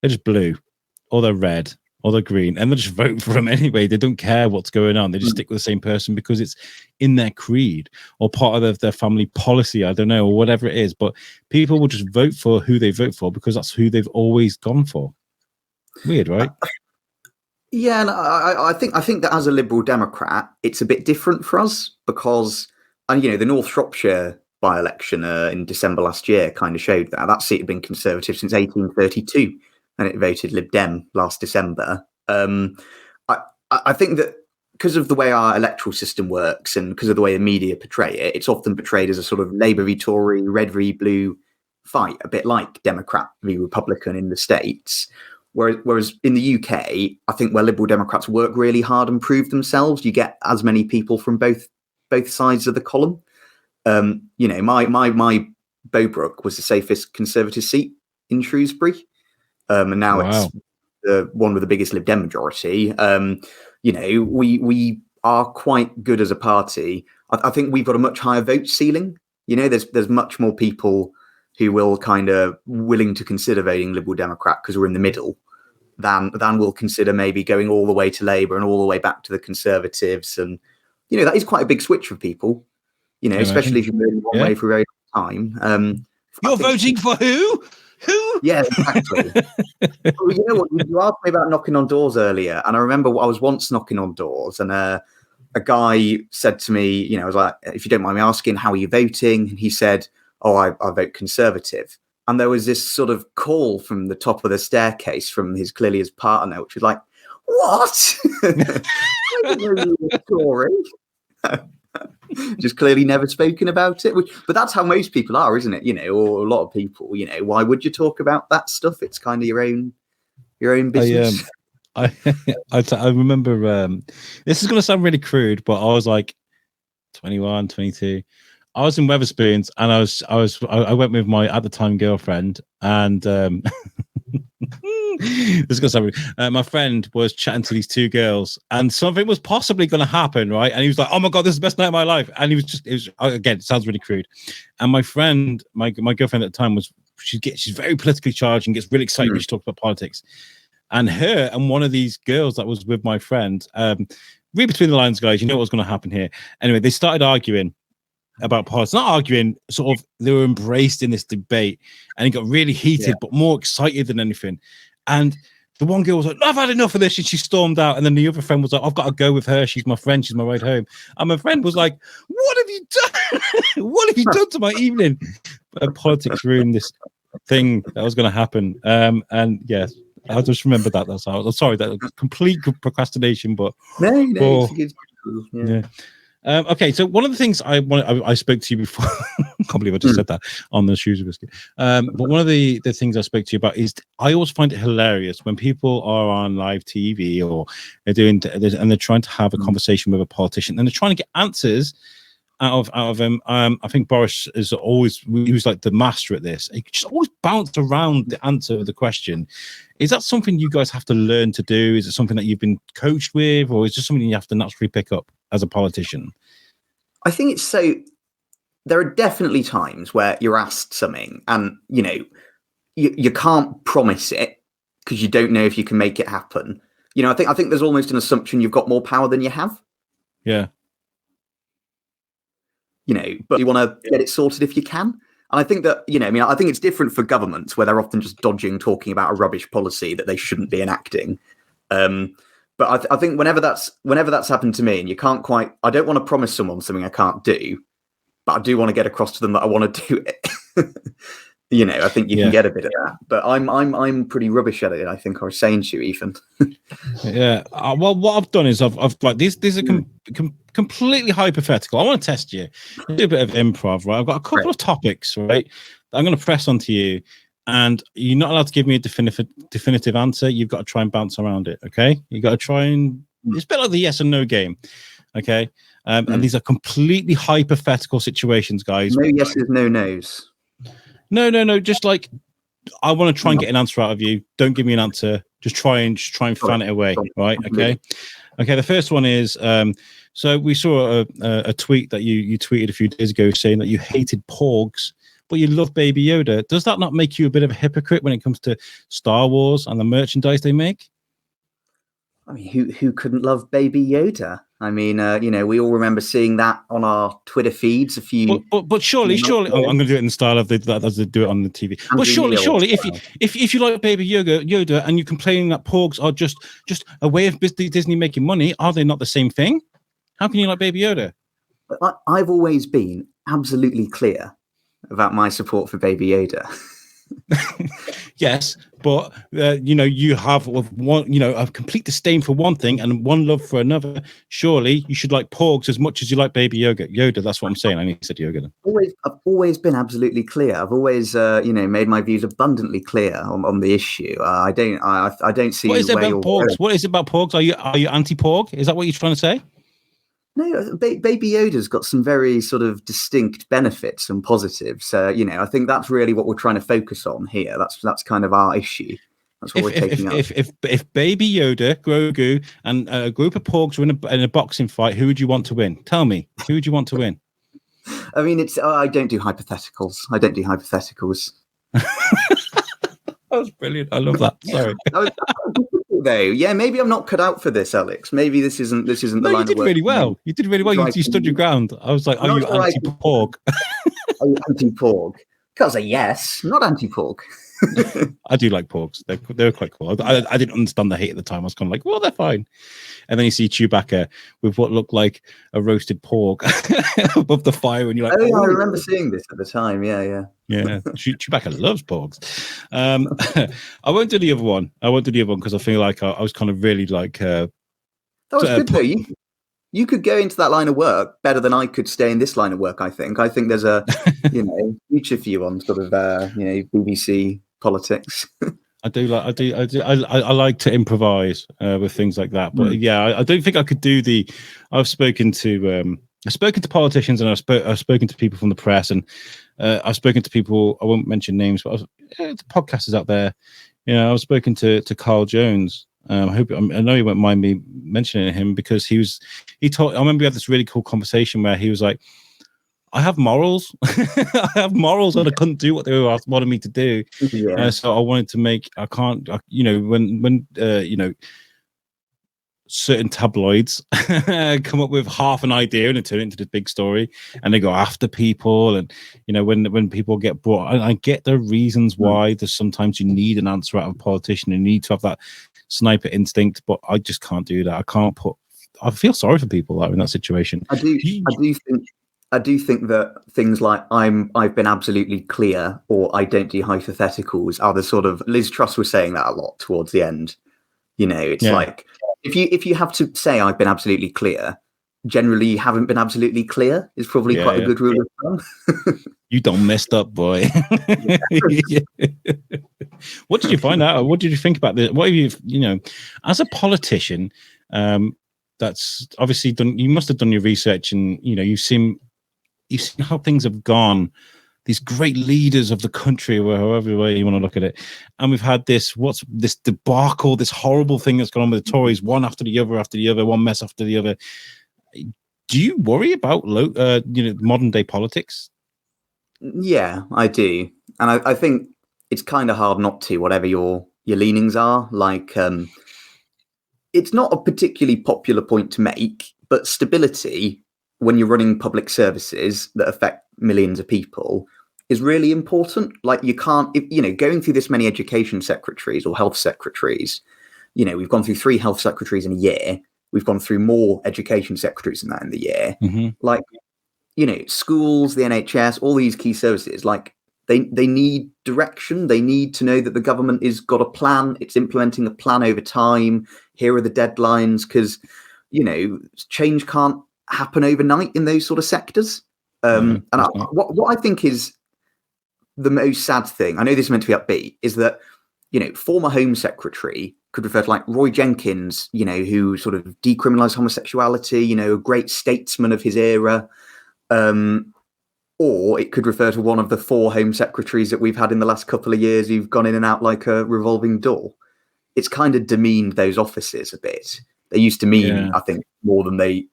They're just blue, or they're red, or they're green, and they just vote for them anyway. They don't care what's going on. They just stick with the same person because it's in their creed or part of their family policy, I don't know, or whatever it is. But people will just vote for who they vote for because that's who they've always gone for. Weird, right? Yeah, and I think that as a Liberal Democrat, it's a bit different for us because, the North Shropshire by-election in December last year kind of showed that seat had been Conservative since 1832, and it voted Lib Dem last December. I think that because of the way our electoral system works and because of the way the media portray it, it's often portrayed as a sort of Labour v Tory, red v blue fight, a bit like Democrat v Republican in the States. Whereas in the UK, I think where Liberal Democrats work really hard and prove themselves, you get as many people from both sides of the column. My Bowbrook was the safest Conservative seat in Shrewsbury, and now it's the one with the biggest Lib Dem majority. We are quite good as a party. I think we've got a much higher vote ceiling. There's much more people who will kind of willing to consider voting Liberal Democrat because we're in the middle than will consider maybe going all the way to Labour and all the way back to the Conservatives. And, that is quite a big switch for people, especially if you've been one way for a very long time. You're voting for who? Who? Yeah, exactly. Well, you know what? You asked me about knocking on doors earlier. And I remember I was once knocking on doors and a guy said to me, I was like, if you don't mind me asking, how are you voting? And he said, oh, I vote Conservative. And there was this sort of call from the top of the staircase from clearly his partner, which was like, what? I didn't know you were a Tory. Just clearly never spoken about it. But that's how most people are, isn't it? Or a lot of people, why would you talk about that stuff? It's kind of your own business. I remember, this is going to sound really crude, but I was like 21, 22. I was in Wetherspoons, and I went with my at the time girlfriend, and this is gonna sound my friend was chatting to these two girls, and something was possibly going to happen, right? And he was like, "Oh my god, this is the best night of my life!" And it was again, it sounds really crude. And my friend, my girlfriend at the time she's very politically charged and gets really excited when she talks about politics. And her and one of these girls that was with my friend, read between the lines, guys. You know what's going to happen here. Anyway, they started arguing about politics, not arguing, sort of, they were embraced in this debate, and it got really heated, but more excited than anything. And the one girl was like, "I've had enough of this," and she stormed out. And then the other friend was like, "I've got to go with her. She's my friend. She's my ride home." And my friend was like, "What have you done? What have you done to my evening?" Politics ruined this thing that was going to happen. And yes, I just remember that. That's how. I'm sorry, that was complete procrastination, but no, yeah. Okay, so one of the things I spoke to you before, I can't believe I just said that on the Shrewsbury Biscuit. But one of the things I spoke to you about is I always find it hilarious when people are on live TV or they're doing and they're trying to have a conversation with a politician and they're trying to get answers out of him. I think Boris is always, he was like the master at this. He just always bounced around the answer of the question. Is that something you guys have to learn to do? Is it something that you've been coached with, or is it something you have to naturally pick up as a politician? I think it's so. There are definitely times where you're asked something, and you can't promise it because you don't know if you can make it happen. I think there's almost an assumption you've got more power than you have. Yeah. But you want to get it sorted if you can. And I think that, I think it's different for governments where they're often just dodging, talking about a rubbish policy that they shouldn't be enacting. But I think whenever that's happened to me, and you can't quite, I don't want to promise someone something I can't do, but I do want to get across to them that I want to do it. I think you can get a bit of that, but I'm pretty rubbish at it. I think I was saying to you, Ethan. Yeah. Well, what I've done is I've like these are completely hypothetical. I want to test you. Do a bit of improv, right? I've got a couple of topics, right? That I'm going to press onto you, and you're not allowed to give me a definitive answer. You've got to try and bounce around it. Okay? You got to try and it's a bit like the yes and no game. Okay. And these are completely hypothetical situations, guys. No yeses, no nos. No. Just like I want to try and get an answer out of you. Don't give me an answer. Just try and fan it away. Right? Okay. Okay. The first one is so we saw a tweet that you tweeted a few days ago saying that you hated porgs, but you love Baby Yoda. Does that not make you a bit of a hypocrite when it comes to Star Wars and the merchandise they make? I mean, who couldn't love Baby Yoda? I mean, we all remember seeing that on our Twitter feeds a few. But surely, I'm going to do it in the style of as they do it on the TV. But surely, if you like Baby Yoda and you're complaining that porgs are just a way of Disney making money, are they not the same thing? How can you like Baby Yoda? I've always been absolutely clear about my support for Baby Yoda. Yes, but you have a complete disdain for one thing and one love for another. Surely you should like porgs as much as you like Baby Yoda. That's what I'm saying. I need to say Yoda. I've always been absolutely clear. I've always made my views abundantly clear on the issue. I don't see. What is it about porgs? What is it about porgs? Are you anti-porg? Is that what you're trying to say? No, Baby Yoda's got some very sort of distinct benefits and positives. I think that's really what we're trying to focus on here. That's kind of our issue. That's what we're taking up. If Baby Yoda, Grogu, and a group of porgs were in a boxing fight, who would you want to win? Tell me, who would you want to win? I mean, I don't do hypotheticals. That was brilliant. I love that. Sorry. Though, yeah, maybe I'm not cut out for this, Alex. Maybe this isn't the line of work. You did really well. You did really well. You stood your ground. I was like, are you anti-porg? Are you anti-porg? Because yes, not anti-porg. I do like porgs. They're quite cool. I didn't understand the hate at the time. I was kind of like, well, they're fine. And then you see Chewbacca with what looked like a roasted porg above the fire, and you're like, oh, yeah, I remember seeing this at the time. Yeah. Chewbacca loves porgs. I won't do the other one. Because I feel like I was kind of really like. That was good though. You could go into that line of work better than I could stay in this line of work. I think there's a future for you on sort of BBC politics. I like to improvise with things like that, but I don't think I could do I've spoken to I've spoken to politicians, and I've spoken to people from the press, and I've spoken to people. I won't mention names, but the podcasters out there. I've spoken to Carl Jones. I know you won't mind me mentioning him, because he told. I remember we had this really cool conversation where he was like, I have morals. I have morals, and I couldn't do what they wanted me to do. Yeah. So I wanted to make. I can't. When certain tabloids come up with half an idea and they turn it into the big story, and they go after people, and when people get brought, I get the reasons why. There's sometimes you need an answer out of a politician. You need to have that sniper instinct, but I just can't do that. I feel sorry for people that are in that situation. I do think that things like I've been absolutely clear, or I don't do hypotheticals, are the sort of, Liz Truss was saying that a lot towards the end. It's like, if you have to say I've been absolutely clear, generally you haven't been absolutely clear is probably quite a good rule of thumb. You done messed up, boy. What did you find out? What did you think about this? What have you, as a politician, that's obviously done, you must have done your research, and you've seen how things have gone, these great leaders of the country, or however way you want to look at it. And we've had this debacle, this horrible thing that's gone on with the Tories, one after the other, one mess after the other. Do you worry about modern day politics? Yeah, I do. And I think it's kind of hard not to, whatever your leanings are. Like, it's not a particularly popular point to make, but stability, when you're running public services that affect millions of people, is really important. Like, you can't, going through this many education secretaries or health secretaries, we've gone through 3 health secretaries in a year. We've gone through more education secretaries than that in the year. Mm-hmm. Like, schools, the NHS, all these key services, like they need direction. They need to know that the government has got a plan. It's implementing a plan over time. Here are the deadlines, because, change can't happen overnight in those sort of sectors. What I think is the most sad thing, I know this is meant to be upbeat, is that, former Home Secretary could refer to like Roy Jenkins, who sort of decriminalised homosexuality, a great statesman of his era. Or it could refer to one of the 4 Home Secretaries that we've had in the last couple of years who've gone in and out like a revolving door. It's kind of demeaned those offices a bit. They used to mean, I think, more than they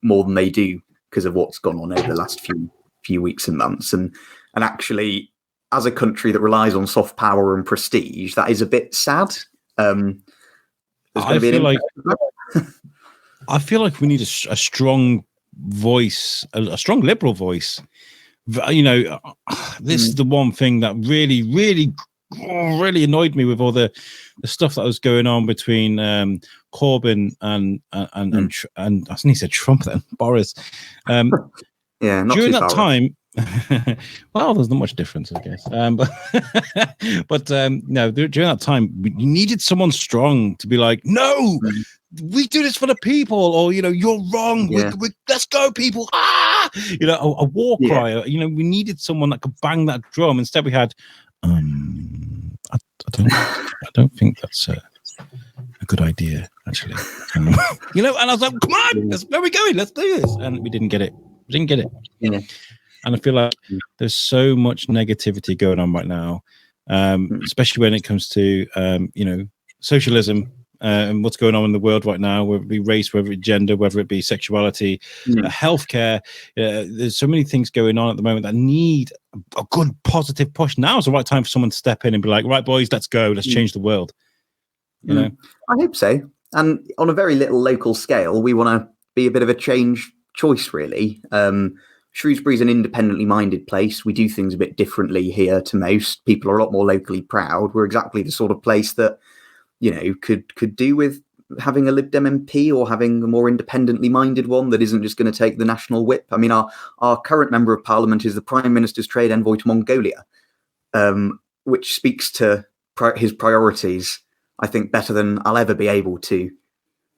do, because of what's gone on over the last few weeks and months. And actually, as a country that relies on soft power and prestige, that is a bit sad. I feel like we need a strong voice, a strong liberal voice. This is the one thing that really, really, really annoyed me with all the stuff that was going on between Corbyn and I think he said Trump then, Boris. Not during that time. Well, there's not much difference, I guess. But no, during that time, you needed someone strong to be like, no, we do this for the people, or you're wrong. Let's go, people! Ah, a war cry. We needed someone that could bang that drum. Instead, we had, I don't think that's a good idea, actually. And I was like, come on, where are we going? Let's do this, and we didn't get it. Yeah. And I feel like there's so much negativity going on right now, especially when it comes to, socialism and what's going on in the world right now, whether it be race, whether it be gender, whether it be sexuality, healthcare. There's so many things going on at the moment that need a good positive push. Now is the right time for someone to step in and be like, right, boys, let's go. Let's change the world. I hope so. And on a very little local scale, we want to be a bit of a change choice, really. Shrewsbury's an independently minded place. We do things a bit differently here to most. People are a lot more locally proud. We're exactly the sort of place that, could do with having a Lib Dem MP, or having a more independently minded one that isn't just going to take the national whip. I mean, our current Member of Parliament is the Prime Minister's trade envoy to Mongolia, which speaks to his priorities, I think, better than I'll ever be able to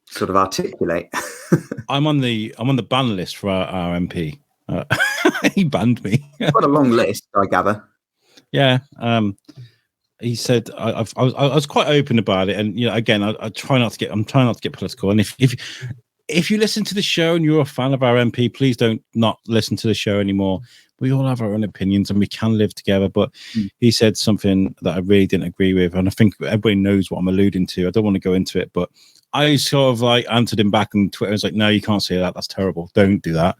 sort of articulate. I'm on the ban list for our MP. He banned me. Quite a long list, I gather. Yeah. He said I was quite open about it, and again, I'm trying not to get political. And if if you listen to the show and you're a fan of our MP, please don't not listen to the show anymore. We all have our own opinions and we can live together. But he said something that I really didn't agree with. And I think everybody knows what I'm alluding to. I don't want to go into it, but I sort of like answered him back on Twitter. I was like, no, you can't say that. That's terrible. Don't do that.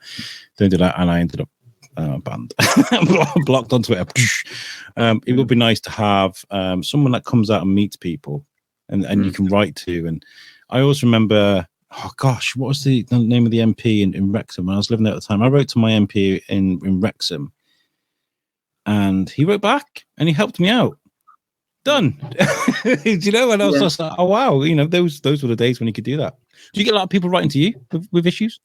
Don't do that. And I ended up banned, blocked on Twitter. It would be nice to have someone that comes out and meets people and you can write to. And I always remember, oh gosh, what was the name of the MP in Wrexham when I was living there at the time? I wrote to my MP in Wrexham and he wrote back and he helped me out. Done. You know, and I was just like, oh wow, you know, those were the days when you could do that. Do you get a lot of people writing to you with issues?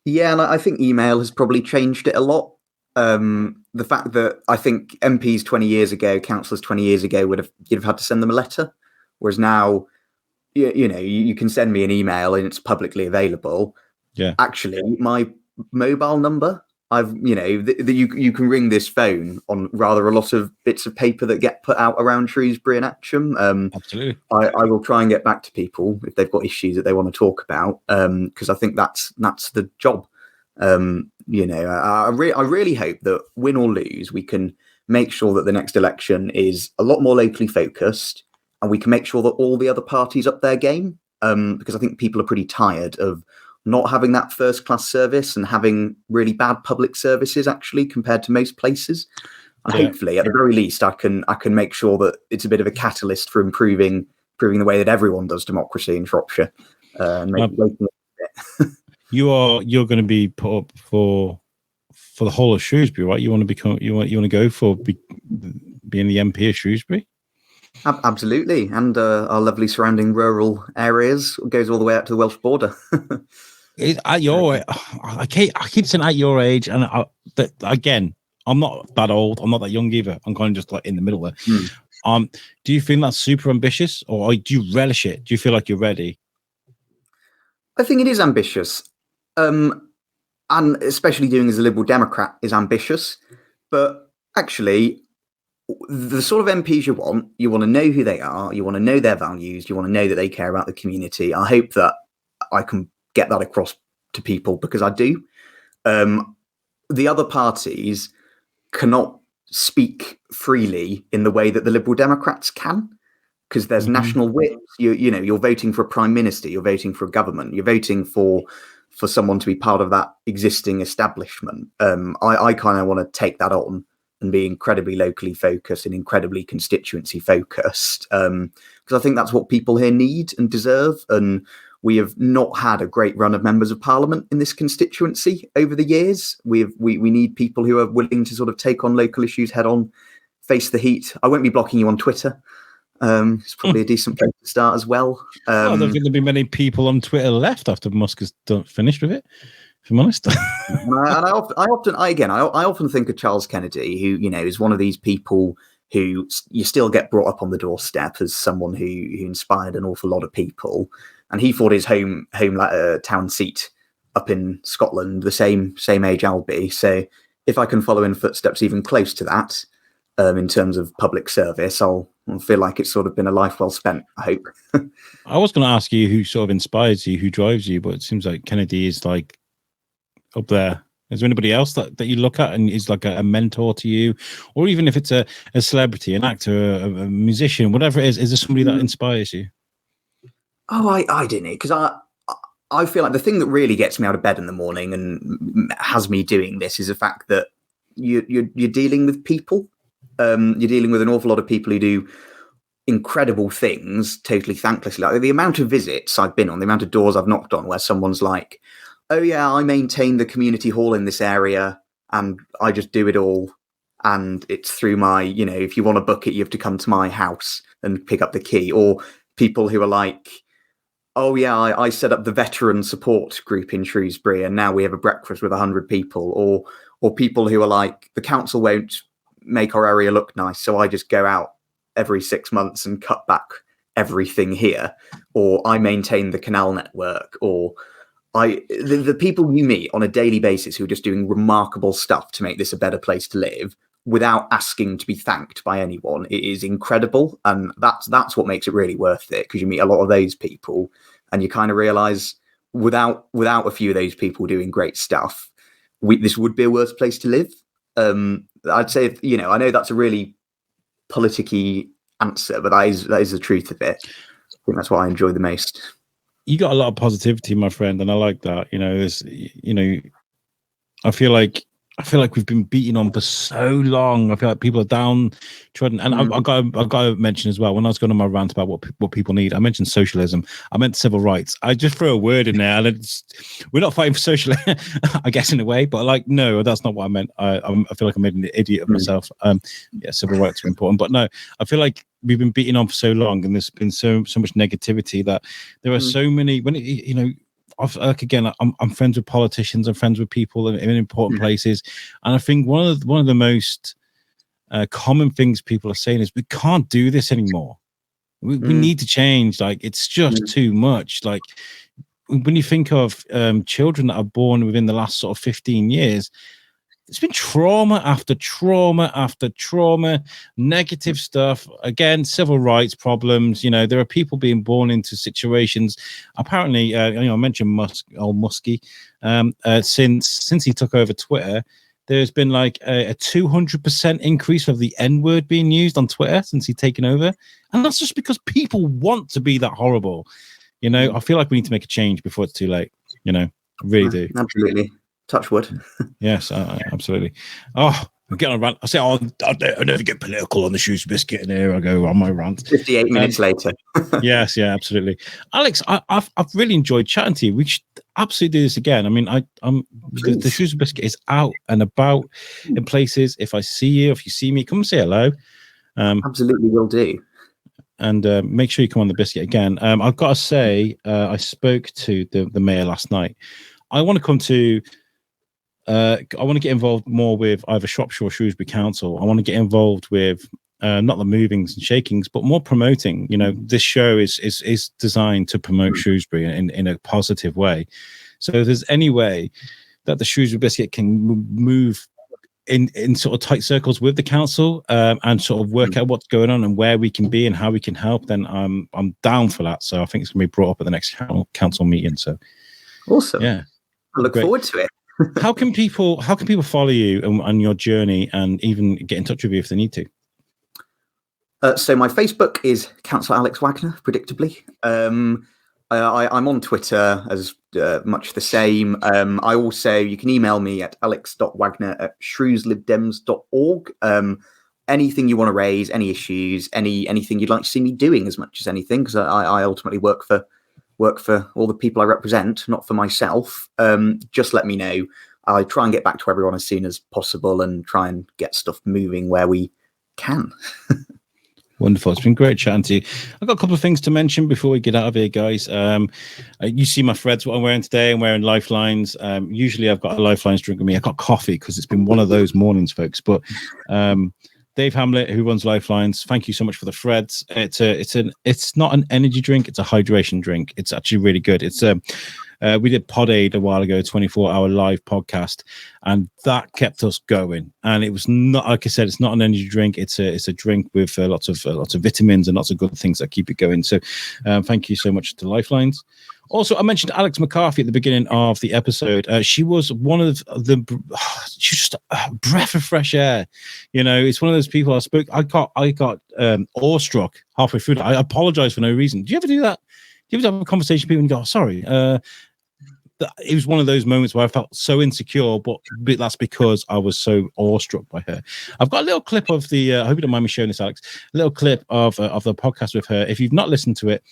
Yeah, and I think email has probably changed it a lot. The fact that I think MPs 20 years ago, councillors 20 years ago, you'd have had to send them a letter, whereas now, you know, you can send me an email and it's publicly available. Yeah. Actually, my mobile number, you can ring this phone on rather a lot of bits of paper that get put out around Shrewsbury and Atcham. Absolutely. I will try and get back to people if they've got issues that they want to talk about, because I think that's the job. You know, I really hope that win or lose, we can make sure that the next election is a lot more locally focused, and we can make sure that all the other parties up their game. Because I think people are pretty tired of not having that first class service and having really bad public services actually compared to most places. And hopefully, at the very least, I can make sure that it's a bit of a catalyst for improving the way that everyone does democracy in Shropshire. You're going to be put up for the whole of Shrewsbury, right? You want to go for being the MP of Shrewsbury? Absolutely, and our lovely surrounding rural areas goes all the way out to the Welsh border. At your, I keep saying at your age, and again, I'm not that old. I'm not that young either. I'm kind of just like in the middle there. Do you feel that's super ambitious, or do you relish it? Do you feel like you're ready? I think it is ambitious, and especially doing as a Liberal Democrat is ambitious. But actually, the sort of MPs you want to know who they are, you want to know their values, you want to know that they care about the community. I hope that I can get that across to people, because I do. The other parties cannot speak freely in the way that the Liberal Democrats can, because there's national whips. You're voting for a prime minister, you're voting for a government, you're voting for someone to be part of that existing establishment. I kind of want to take that on and be incredibly locally focused and incredibly constituency focused, because I think that's what people here need and deserve. And we have not had a great run of members of parliament in this constituency over the years. We need people who are willing to sort of take on local issues head on, face the heat. I won't be blocking you on Twitter. It's probably a decent place to start as well. I don't think there'll be many people on Twitter left after Musk has finished with it, if I'm honest. And I often think of Charles Kennedy, who, you know, is one of these people who you still get brought up on the doorstep as someone who inspired an awful lot of people. And he fought his home town seat up in Scotland, the same age I'll be. So if I can follow in footsteps even close to that, in terms of public service, I'll feel like it's sort of been a life well spent, I hope. I was going to ask you who sort of inspires you, who drives you, but it seems like Kennedy is like up there. Is there anybody else that you look at and is like a mentor to you? Or even if it's a celebrity, an actor, a musician, whatever it is there somebody that inspires you? Oh, I don't know, because I feel like the thing that really gets me out of bed in the morning and has me doing this is the fact that you're dealing with people. You're dealing with an awful lot of people who do incredible things totally thanklessly. Like the amount of visits I've been on, the amount of doors I've knocked on where someone's like, oh yeah, I maintain the community hall in this area and I just do it all. And it's through my, you know, if you want to book it, you have to come to my house and pick up the key. Or people who are like, oh yeah, I set up the veteran support group in Shrewsbury and now we have a breakfast with 100 people. Or people who are like, the council won't make our area look nice, so I just go out every 6 months and cut back everything here. Or I maintain the canal network. Or the people you meet on a daily basis who are just doing remarkable stuff to make this a better place to live without asking to be thanked by anyone, it is incredible. And that's what makes it really worth it, because you meet a lot of those people and you kind of realize without a few of those people doing great stuff, this would be a worse place to live. I'd say, I know that's a really politicky answer, but that is the truth of it. I think that's what I enjoy the most. You got a lot of positivity, my friend, and I like that. I feel like we've been beaten on for so long. I feel like people are downtrodden. And I've got to mention as well, when I was going on my rant about what people need, I mentioned socialism. I meant civil rights. I just threw a word in there, and we're not fighting for socialism, I guess, in a way. But no, that's not what I meant. I feel like I made an idiot of myself. Civil rights are important, but no, I feel like we've been beaten on for so long, and there's been so much negativity that there are so many. I'm friends with politicians, I'm friends with people in important places, and I think one of the most common things people are saying is we can't do this anymore. We need to change. It's just too much. When you think of children that are born within the last sort of 15 years, it's been trauma after trauma after trauma, negative stuff. Again, civil rights problems. There are people being born into situations. Apparently, I mentioned Muskie. Since he took over Twitter, there's been a 200% increase of the N-word being used on Twitter since he's taken over, and that's just because people want to be that horrible. I feel like we need to make a change before it's too late. I really do. Absolutely. Touch wood. Yes, absolutely. Oh, I'm getting on a rant. I say, I never get political on the Shrewsbury Biscuit, and here I go on my rant. 58 minutes later. Yes, yeah, absolutely. Alex, I've really enjoyed chatting to you. We should absolutely do this again. I mean, the Shrewsbury Biscuit is out and about in places. If I see you, if you see me, come say hello. Absolutely will do. And make sure you come on the Biscuit again. I've got to say, I spoke to the mayor last night. I want to come to. I want to get involved more with either Shropshire or Shrewsbury Council. I want to get involved with not the movings and shakings, but more promoting. This show is designed to promote Shrewsbury in a positive way. So if there's any way that the Shrewsbury Biscuit can move in sort of tight circles with the council and sort of work out what's going on and where we can be and how we can help, then I'm down for that. So I think it's going to be brought up at the next council meeting. So awesome. Yeah, I look forward to it. How can people follow you on your journey and even get in touch with you if they need to? So my Facebook is Councillor Alex Wagner, predictably. I'm on Twitter as much the same. You can email me at alex.wagner@shrewslibdems.org. Anything you want to raise, any issues, anything you'd like to see me doing as much as anything, because I ultimately work for all the people I represent, not for myself. Just let me know. I try and get back to everyone as soon as possible and try and get stuff moving where we can. Wonderful. It's been great chatting to you. I've got a couple of things to mention before we get out of here, guys. You see my threads, what I'm wearing today. I'm wearing Lifelines. Usually I've got a Lifelines drink with me. I got coffee because it's been one of those mornings, folks. But Dave Hamlet, who runs Lifelines, thank you so much for the threads. It's not an energy drink, it's a hydration drink. It's actually really good. We did Pod Aid a while ago, 24-hour live podcast, and that kept us going. And it was not, like I said, it's not an energy drink. It's a drink with lots of vitamins and lots of good things that keep it going. So thank you so much to Lifelines. Also, I mentioned Alex McCarthy at the beginning of the episode. She was one of she's just a breath of fresh air. It's one of those people I got awestruck halfway through. I apologize for no reason. Do you ever do that? Do you ever have a conversation with people and go, oh, sorry? It was one of those moments where I felt so insecure, but that's because I was so awestruck by her. I've got a little clip of the, I hope you don't mind me showing this, Alex, a little clip of the podcast with her. If you've not listened to it,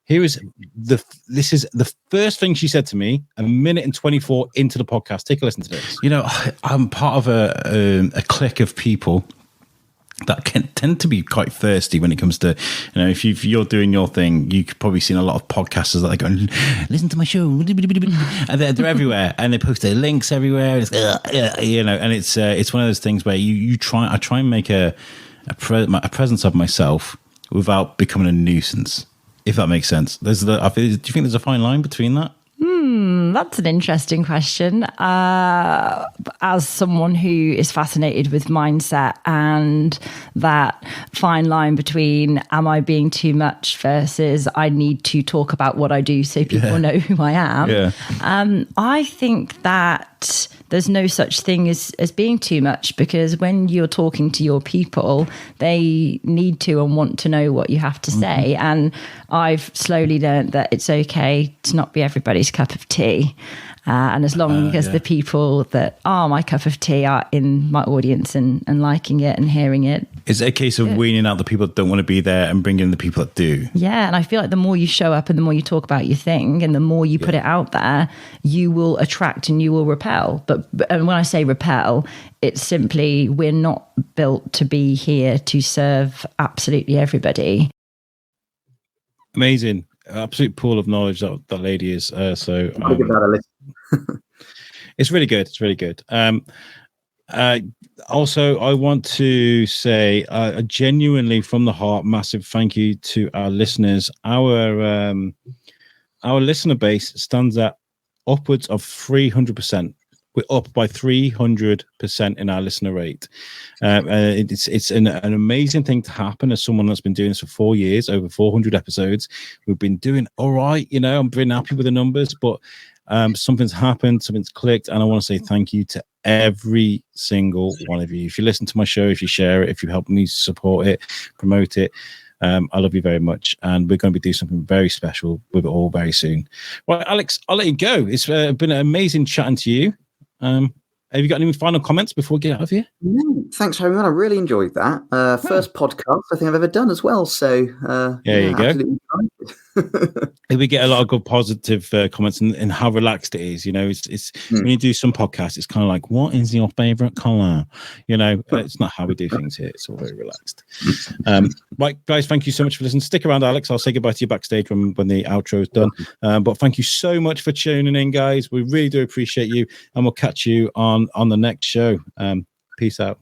this is the first thing she said to me a minute and 24 into the podcast. Take a listen to this. I'm part of a clique of people that can tend to be quite thirsty when it comes to, if you're doing your thing, you've probably seen a lot of podcasters that are going, listen to my show, and they're everywhere, and they post their links everywhere. It's, and it's one of those things where I try and make a presence of myself without becoming a nuisance, if that makes sense. Do you think there's a fine line between that? That's an interesting question. As someone who is fascinated with mindset and that fine line between am I being too much versus I need to talk about what I do so people know who I am. I think that there's no such thing as being too much, because when you're talking to your people, they need to and want to know what you have to say. And I've slowly learned that it's okay to not be everybody's cup of tea. And as long as the people that are my cup of tea are in my audience and liking it and hearing it. Is it a case of weaning out the people that don't want to be there and bringing in the people that do? Yeah, and I feel like the more you show up and the more you talk about your thing and the more you put it out there, you will attract and you will repel. And when I say repel, it's simply we're not built to be here to serve absolutely everybody. Amazing. Absolute pool of knowledge that lady is. So I'll give that a listen. It's really good. It's really good. Also, I want to say genuinely from the heart, massive thank you to our listeners. Our listener base stands at upwards of 300%. We're up by 300% in our listener rate. It's an amazing thing to happen as someone that's been doing this for 4 years, over 400 episodes. We've been doing all right. I'm very happy with the numbers, but something's happened, something's clicked, and I want to say thank you to every single one of you. If you listen to my show, if you share it, if you help me support it, promote it, I love you very much, and we're going to be doing something very special with it all very soon. Well, Alex, I'll let you go. It's been an amazing chatting to you. Have you got any final comments before we get out of here? No, thanks very much. I really enjoyed that. First podcast I think I've ever done as well. So there you go. We get a lot of good positive comments and how relaxed it is. It's when you do some podcasts, it's kind of like, what is your favorite color? It's not how we do things here. It's all very relaxed. Right, guys, thank you so much for listening. Stick around, Alex. I'll say goodbye to you backstage when the outro is done. But thank you so much for tuning in, guys. We really do appreciate you, and we'll catch you on the next show. Peace out.